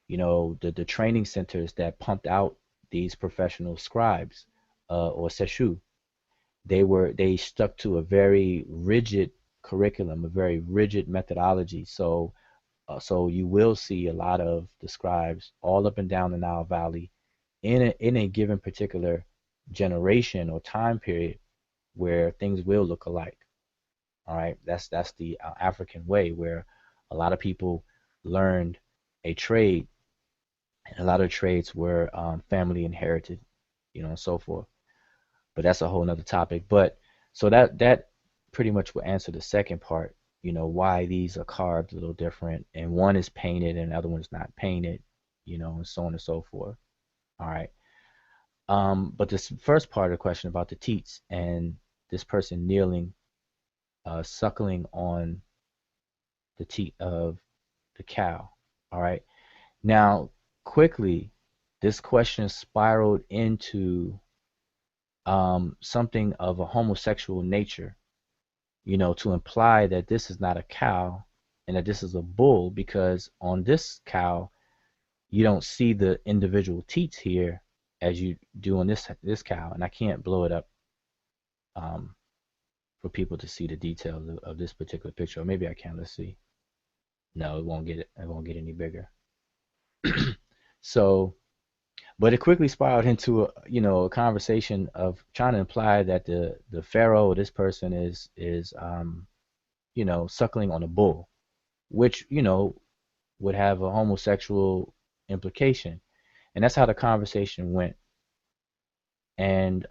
you know, the training centers that pumped out these professional scribes or Seshew. They stuck to a very rigid curriculum, a very rigid methodology. So you will see a lot of the scribes all up and down the Nile Valley in a given particular generation or time period where things will look alike. All right, that's the African way where a lot of people learned a trade, and a lot of trades were family inherited, you know, and so forth. But that's a whole nother topic. But so that pretty much will answer the second part. You know, why these are carved a little different, and one is painted and the other one's not painted, you know, and so on and so forth. All right. But this first part of the question about the teats and this person kneeling, suckling on the teat of the cow. All right. Now, quickly, this question spiraled into something of a homosexual nature, you know, to imply that this is not a cow and that this is a bull, because on this cow, you don't see the individual teats here as you do on this cow. And I can't blow it up um, for people to see the details of this particular picture. Or maybe I can. Let's see. No, it won't get it. It won't get any bigger. So, but it quickly spiraled into a conversation of trying to imply that the pharaoh or this person is suckling on a bull, which would have a homosexual implication, and that's how the conversation went. And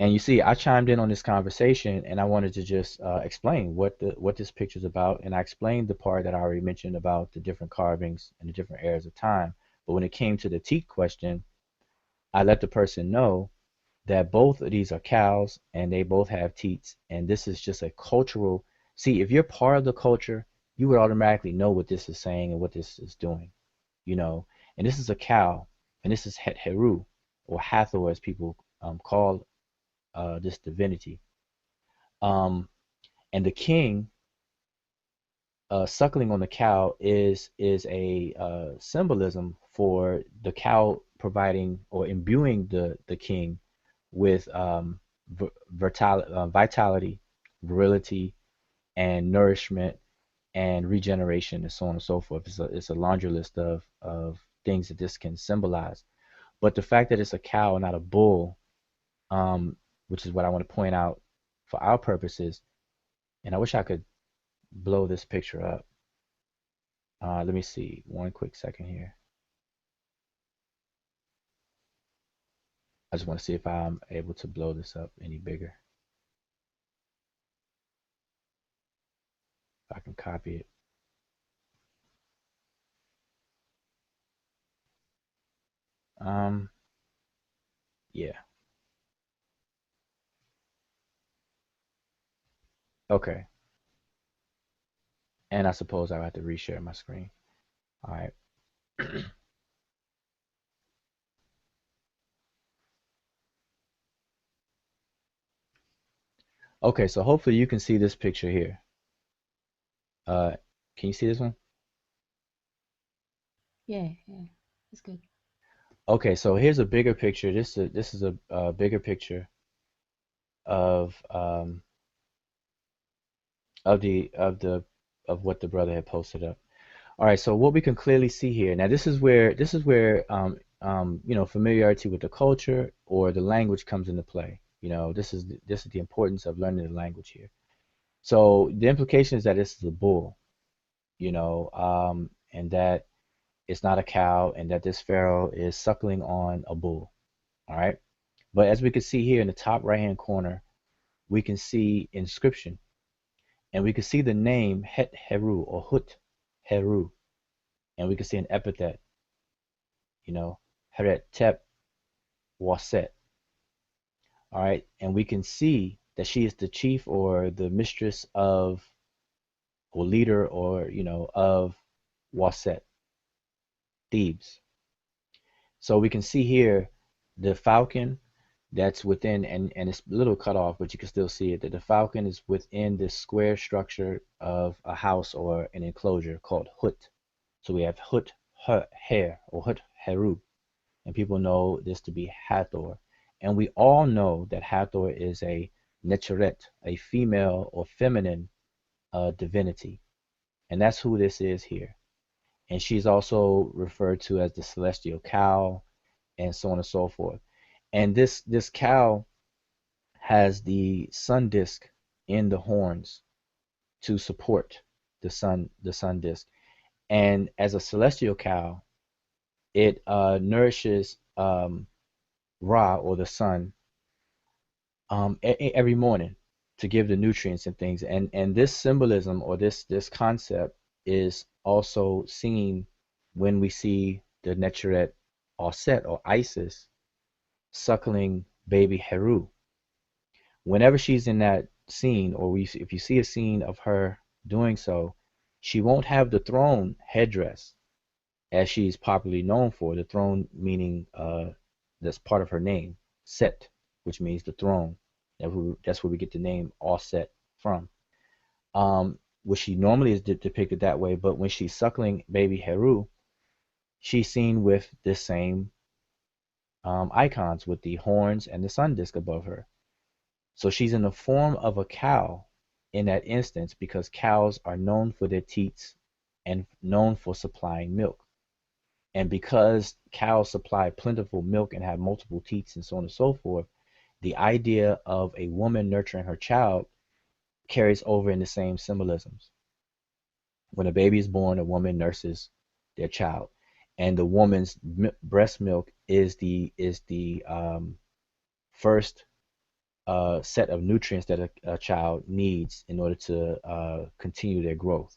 you see, I chimed in on this conversation, and I wanted to just explain what this picture is about, and I explained the part that I already mentioned about the different carvings and the different eras of time. But when it came to the teat question, I let the person know that both of these are cows and they both have teats, and this is just a cultural. See, if you're part of the culture, you would automatically know what this is saying and what this is doing, you know. And this is a cow, and this is Het Heru, or Hathor, as people call this divinity. Um, and the king suckling on the cow is a symbolism for the cow providing or imbuing the king with vitality, virility, and nourishment and regeneration, and so on and so forth. It's a laundry list of things that this can symbolize. But the fact that it's a cow and not a bull, um, which is what I want to point out for our purposes, and I wish I could blow this picture up. Let me see, one quick second here. I just want to see if I'm able to blow this up any bigger. If I can copy it. Yeah. Okay. And I suppose I'll have to reshare my screen. All right. Okay, so hopefully you can see this picture here. Uh, can you see this one? Yeah, that's good. Okay, so here's a bigger picture. This is a bigger picture of of what the brother had posted up. All right, so what we can clearly see here now, this is where familiarity with the culture or the language comes into play. This is the importance of learning the language here. So the implication is that this is a bull, and that it's not a cow, and that this pharaoh is suckling on a bull. All right, but as we can see here in the top right hand corner, we can see inscription, and we can see the name Het Heru or Hut Heru, and we can see an epithet, Heret Tep Waset. All right, and we can see that she is the chief or the mistress of, or leader, or of Waset, Thebes. So we can see here the falcon that's within, and it's a little cut off, but you can still see it, that the falcon is within this square structure of a house or an enclosure called Hut. So we have Hut Her or Hut Heru, and people know this to be Hathor. And we all know that Hathor is a Nefertari, a female or feminine divinity. And that's who this is here. And she's also referred to as the celestial cow, and so on and so forth. And this cow has the sun disk in the horns to support the sun disk. And as a celestial cow, it nourishes Ra, or the sun, every morning to give the nutrients and things. And this symbolism, or this concept, is also seen when we see the Netzeret Aset, or Isis, suckling baby Heru. Whenever she's in that scene, or if you see a scene of her doing so, she won't have the throne headdress as she's popularly known for. The throne meaning that's part of her name, Set, which means the throne. That's where we get the name Aset from. Which she normally is depicted that way, but when she's suckling baby Heru, she's seen with the same icons, with the horns and the sun disk above her. So she's in the form of a cow in that instance, because cows are known for their teats and known for supplying milk. And because cows supply plentiful milk and have multiple teats and so on and so forth, the idea of a woman nurturing her child carries over in the same symbolisms. When a baby is born, a woman nurses their child, and the woman's breast milk is the first set of nutrients that a child needs in order to continue their growth,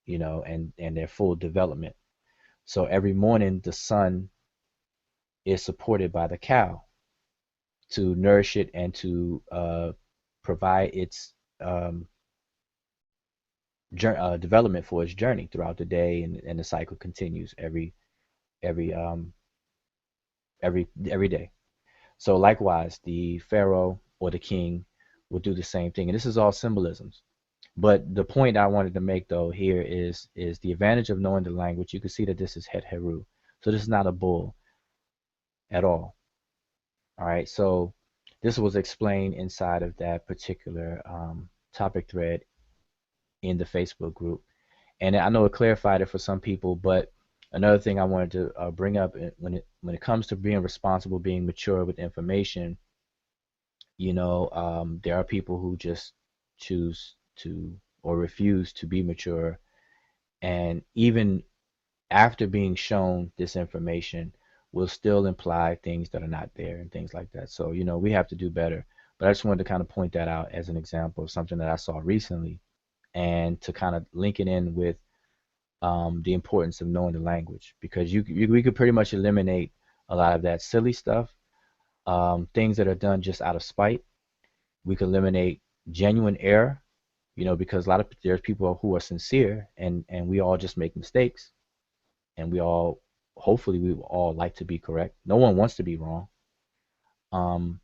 and their full development. So every morning, the sun is supported by the cow to nourish it and to provide its development for its journey throughout the day, and the cycle continues every every day. So likewise, the pharaoh or the king will do the same thing, and this is all symbolisms. But the point I wanted to make, though, here is the advantage of knowing the language. You can see that this is Het Heru, so this is not a bull at all. All right, so this was explained inside of that particular topic thread in the Facebook group, and I know it clarified it for some people. But another thing I wanted to bring up, when it comes to being responsible, being mature with information, there are people who just choose to, or refuse to be mature, and even after being shown this information, will still imply things that are not there and things like that. So, we have to do better. But I just wanted to kind of point that out as an example of something that I saw recently, and to kind of link it in with the importance of knowing the language, because we could pretty much eliminate a lot of that silly stuff, things that are done just out of spite. We could eliminate genuine error, because there's people who are sincere, and we all just make mistakes, and hopefully we all like to be correct. No one wants to be wrong. Um,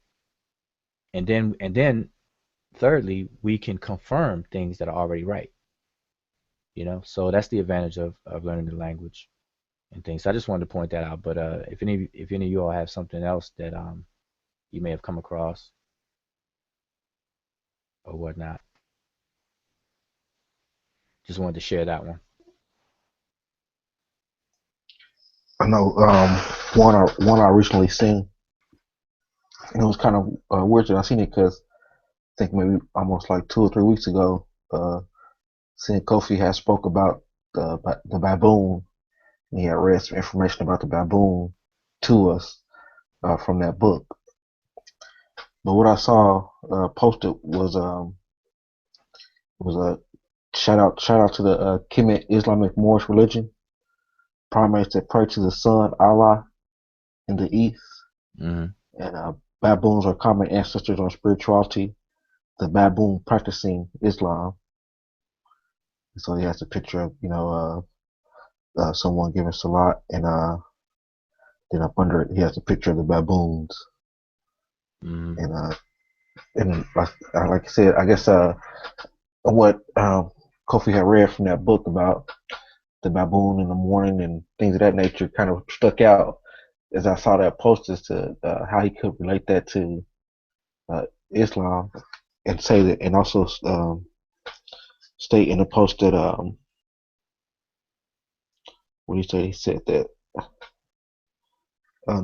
and then thirdly, we can confirm things that are already right. So that's the advantage of learning the language and things. So I just wanted to point that out. But if any of you all have something else that you may have come across or whatnot. Just wanted to share that one. I know one I recently seen, and it was kind of weird that I seen it because I think maybe almost like 2 or 3 weeks ago, seeing Kofi had spoke about the baboon. And he had read some information about the baboon to us from that book. But what I saw posted was a shout out to the Kemet Islamic Moorish religion, primates that pray to the sun Allah in the east, Hmm. and baboons are common ancestors on spirituality. The baboon practicing Islam. So he has a picture of someone giving salat, and then up under it he has a picture of the baboons, Hmm. and like I said, I guess what Kofi had read from that book about the baboon in the morning and things of that nature kind of stuck out as I saw that post as to how he could relate that to Islam, and say that, and also state in the post that what he said that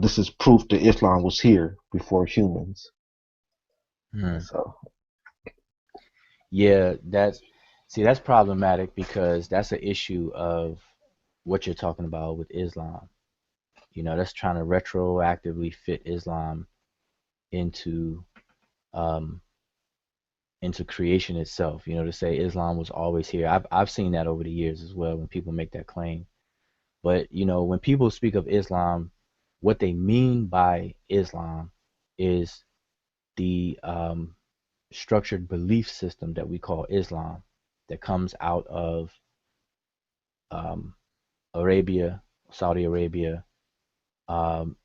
this is proof that Islam was here before humans. Hmm. So Yeah, that's problematic because that's an issue of what you're talking about with Islam. That's trying to retroactively fit Islam into um into creation itself. To say Islam was always here. I've seen that over the years as well when people make that claim. But when people speak of Islam, what they mean by Islam is the structured belief system that we call Islam that comes out of um, Arabia, Saudi Arabia,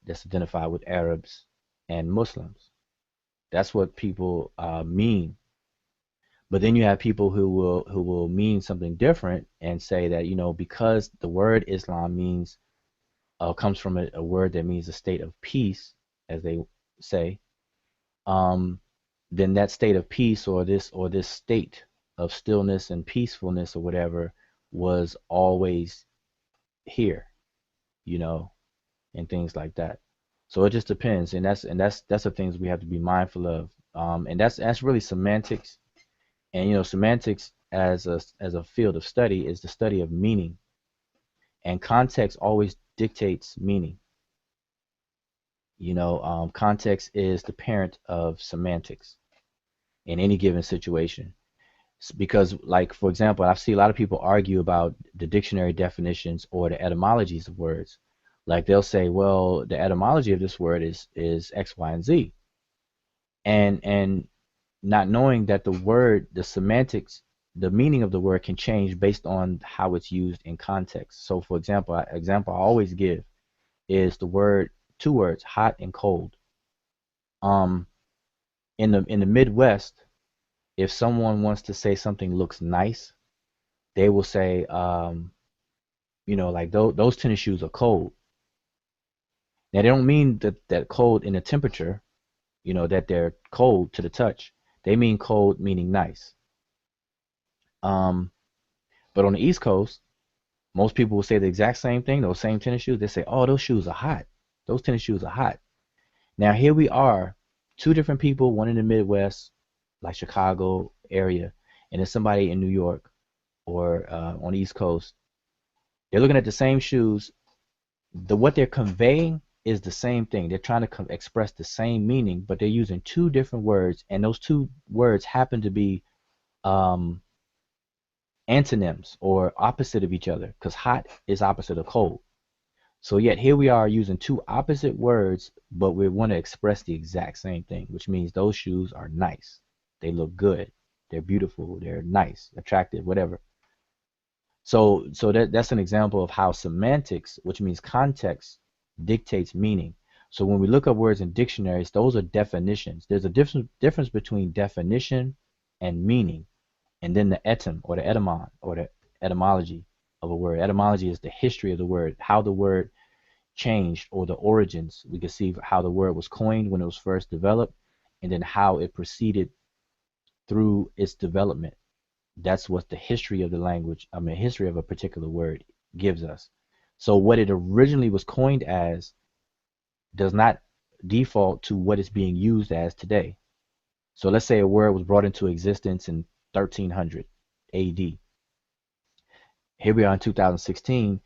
that's identified with Arabs and Muslims. That's what people mean. But then you have people who will mean something different and say that because the word Islam means comes from a word that means a state of peace, as they say, um, then that state of peace or this state of stillness and peacefulness or whatever was always here, you know, and things like that. So it just depends, and that's the things we have to be mindful of, and that's really semantics, and semantics as a field of study is the study of meaning, and context always dictates meaning. Context is the parent of semantics in any given situation. Because, like, for example, I see a lot of people argue about the dictionary definitions or the etymologies of words. Like they'll say, well, the etymology of this word is X, Y, and Z, and not knowing that the word, the semantics, the meaning of the word can change based on how it's used in context. So, for example I always give is the word, two words, hot and cold. Um, in the Midwest, if someone wants to say something looks nice, they will say, like those tennis shoes are cold. Now they don't mean that cold in the temperature, that they're cold to the touch. They mean cold meaning nice. Um, but on the East Coast, most people will say the exact same thing. Those same tennis shoes, they say, "Oh, those shoes are hot. Those tennis shoes are hot." Now here we are, two different people, one in the Midwest, like Chicago area, and then somebody in New York or on the East Coast. They're looking at the same shoes. What they're conveying is the same thing. They're trying to express the same meaning, but they're using two different words, and those two words happen to be um, antonyms or opposite of each other, because hot is opposite of cold. So yet here we are using two opposite words, but we want to express the exact same thing, which means those shoes are nice. They look good. They're beautiful. They're nice, attractive, whatever. So that's an example of how semantics, which means context, dictates meaning. So when we look up words in dictionaries, those are definitions. There's a difference between definition and meaning, and then the etym or the etymon or the etymology of a word. Etymology is the history of the word, how the word changed or the origins. We can see how the word was coined when it was first developed, and then how it proceeded through its development. That's what the history of the language, history of a particular word gives us. So what it originally was coined as does not default to what it's being used as today. So let's say a word was brought into existence in 1300 AD. Here we are in 2016.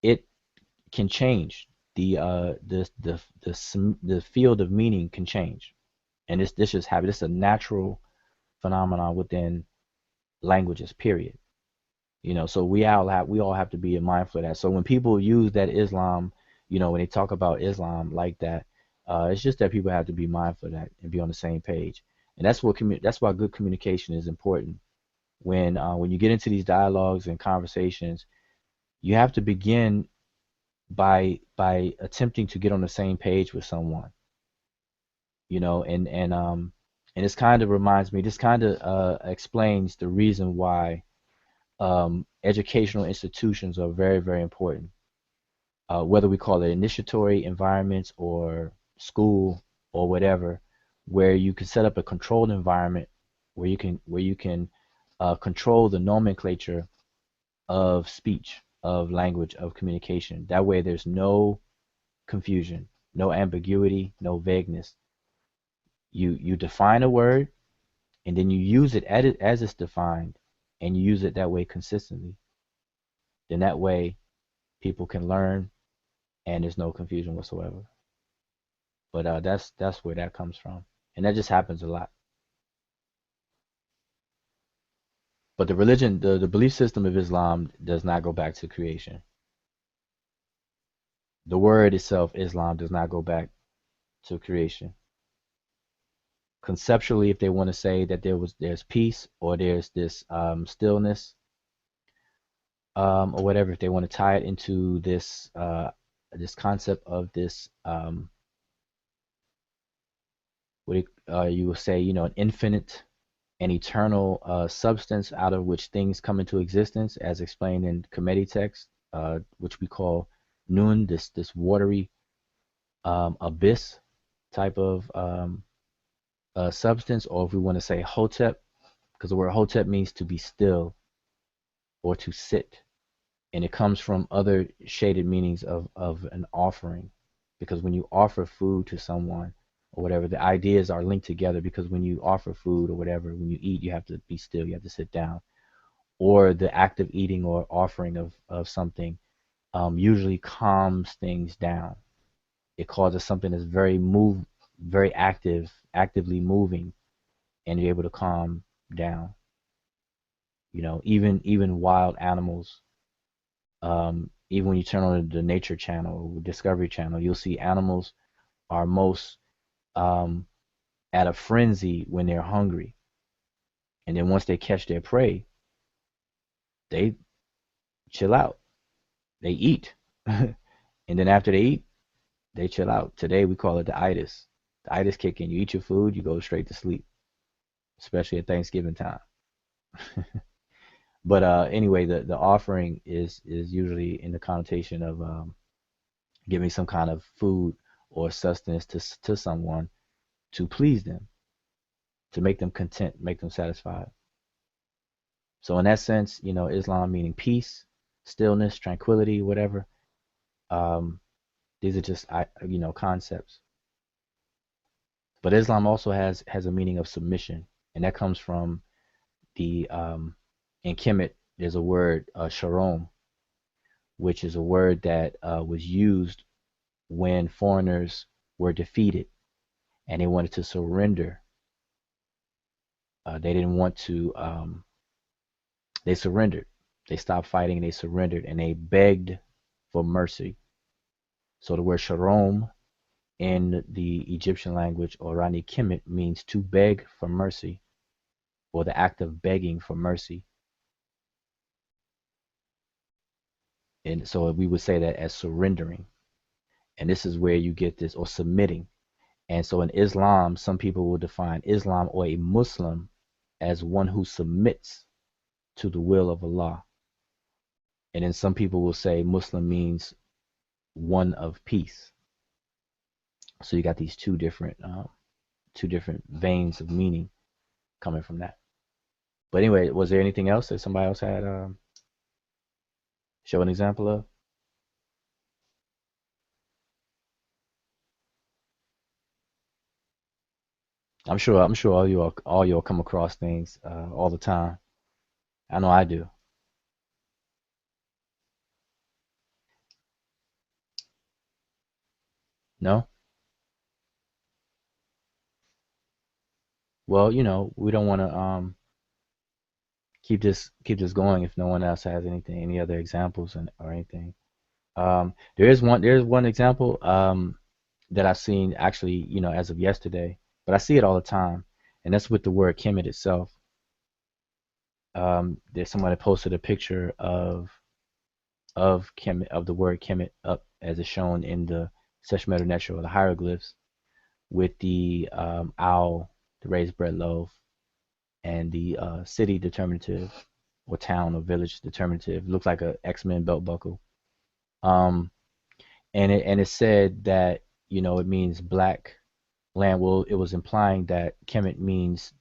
It can change. The field of meaning can change, and this just happens. It's a natural phenomenon within languages. Period. So we all have to be mindful of that. So when people use that Islam, when they talk about Islam like that, it's just that people have to be mindful of that and be on the same page. And that's why good communication is important. When you get into these dialogues and conversations, you have to begin by attempting to get on the same page with someone. And this kind of reminds me. This kind of explains the reason why educational institutions are very, very important. Whether we call it initiatory environments or school or whatever, where you can set up a controlled environment where you can control the nomenclature of speech, of language, of communication. That way, there's no confusion, no ambiguity, no vagueness. You define a word and then you use it as it's defined, and you use it that way consistently. Then that way people can learn and there's no confusion whatsoever. But that's where that comes from, and that just happens a lot. But the religion, the belief system of Islam does not go back to creation. The word itself, Islam, does not go back to creation. Conceptually, if they want to say that there's peace or there's this stillness, or whatever, if they want to tie it into this concept of this what you will say, an infinite and eternal substance out of which things come into existence, as explained in Kemetic text, which we call Nun, this watery abyss type of substance, or if we want to say Hotep, because the word Hotep means to be still or to sit, and it comes from other shaded meanings of an offering, because when you offer food to someone or whatever, the ideas are linked together, because when you offer food or whatever, when you eat, you have to be still, you have to sit down, or the act of eating or offering of something usually calms things down. It causes something that's very actively moving, and you're able to calm down. Even wild animals, even when you turn on the Nature Channel or Discovery Channel, you'll see animals are most um, at a frenzy when they're hungry, and then once they catch their prey, they chill out, they eat, and then after they eat, they chill out. Today we call it the itis. The itis kick in. You eat your food, you go straight to sleep, especially at Thanksgiving time. But anyway, the offering is usually in the connotation of giving some kind of food or sustenance to someone to please them, to make them content, make them satisfied. So in that sense, Islam meaning peace, stillness, tranquility, whatever. Um, these are just concepts. But Islam also has a meaning of submission, and that comes from the in Kemet. There's a word shalom, which is a word that was used when foreigners were defeated and they wanted to surrender. They didn't want to. They surrendered. They stopped fighting. They surrendered, and they begged for mercy. So the word shalom in the Egyptian language, or Rani Kemet, means to beg for mercy, or the act of begging for mercy. And so we would say that as surrendering. And this is where you get this, or submitting. And so in Islam, some people will define Islam or a Muslim as one who submits to the will of Allah. And then some people will say Muslim means one of peace. So you got these two different veins of meaning coming from that. But anyway, was there anything else that somebody else had show an example of? I'm sure all you all come across things all the time. I know I do. No? Well, we don't want to keep this going if no one else has anything, any other examples or anything. There's one example that I've seen actually, as of yesterday, but I see it all the time, and that's with the word Kemet itself. There's someone that posted a picture of Kemet, of the word Kemet up as it's shown in the Sesh Medew Netcher or the hieroglyphs with the owl, the raised bread loaf, and the city determinative or town or village determinative. It looks like a X-Men belt buckle. Um, and it said that it means black land. Well, it was implying that Kemet means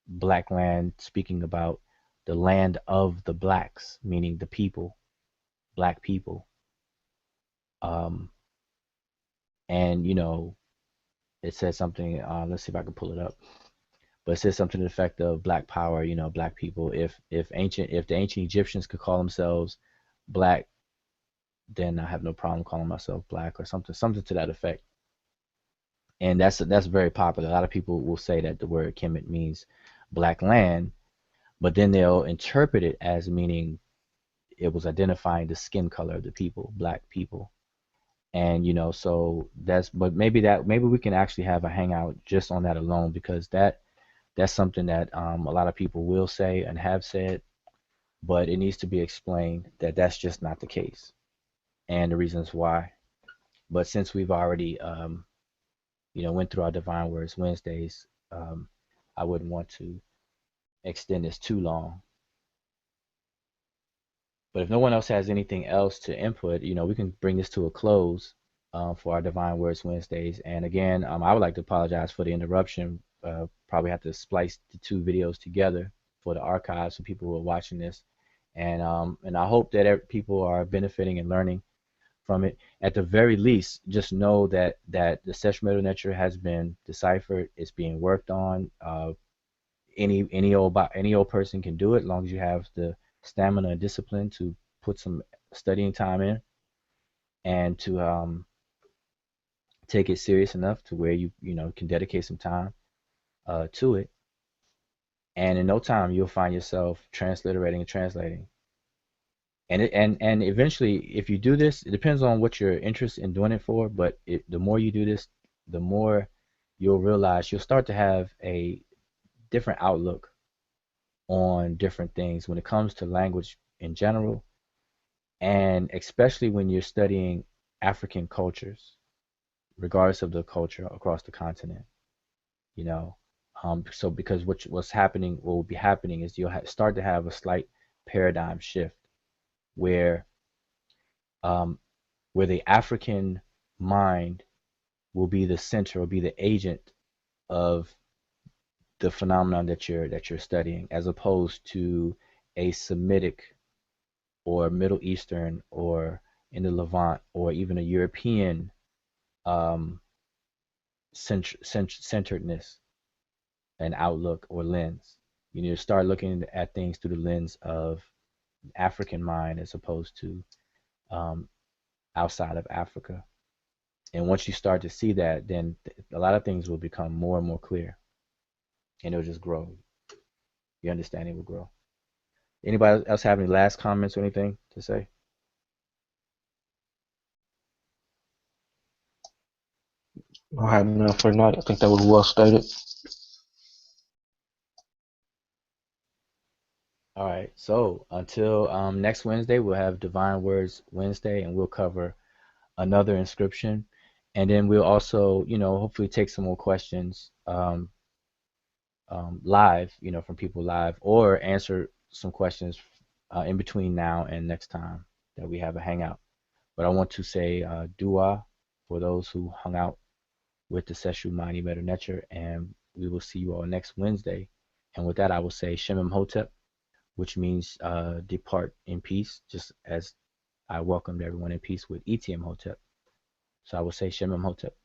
black land, speaking about the land of the blacks, meaning the people, black people. Um, and it said something. Let's see if I can pull it up. But it says something to the effect of black power. Black people. If the ancient Egyptians could call themselves black, then I have no problem calling myself black or something to that effect. And that's very popular. A lot of people will say that the word Kemet means black land, but then they'll interpret it as meaning it was identifying the skin color of the people, black people. And so but maybe we can actually have a hangout just on that alone, because that's something that a lot of people will say and have said, but it needs to be explained that that's just not the case and the reasons why. But since we've already went through our Divine Words Wednesdays, I wouldn't want to extend this too long. But if no one else has anything else to input, we can bring this to a close for our Divine Words Wednesdays. And again, I would like to apologize for the interruption. Probably have to splice the two videos together for the archives for people who are watching this. And I hope that people are benefiting and learning from it. At the very least, just know that the Sesh Medew Netcher has been deciphered. It's being worked on. Any old person can do it, as long as you have the stamina and discipline to put some studying time in, and to take it serious enough to where you can dedicate some time to it. And in no time, you'll find yourself transliterating and translating. And eventually, if you do this, it depends on what you're interested in doing it for. But the more you do this, the more you'll realize you'll start to have a different outlook on different things when it comes to language in general, and especially when you're studying African cultures, regardless of the culture across the continent. You know, so because what's happening, what will be happening is you'll start to have a slight paradigm shift where um, where the African mind will be the center, will be the agent of the phenomenon that you're studying, as opposed to a Semitic or Middle Eastern or in the Levant or even a European um, centeredness and outlook or lens. You need to start looking at things through the lens of African mind as opposed to um, outside of Africa. And once you start to see that, then a lot of things will become more and more clear, and it'll just grow. Your understanding will grow. Anybody else have any last comments or anything to say? I have enough for tonight. I think that was well stated. All right. So until next Wednesday, we'll have Divine Words Wednesday, and we'll cover another inscription, and then we'll also, hopefully take some more questions live, from people live, or answer some questions in between now and next time that we have a hangout. But I want to say dua for those who hung out with the Sesh Medew Netcher, and we will see you all next Wednesday. And with that, I will say Shemem Hotep, which means depart in peace, just as I welcomed everyone in peace with ETM Hotep. So I will say Shem Hotep.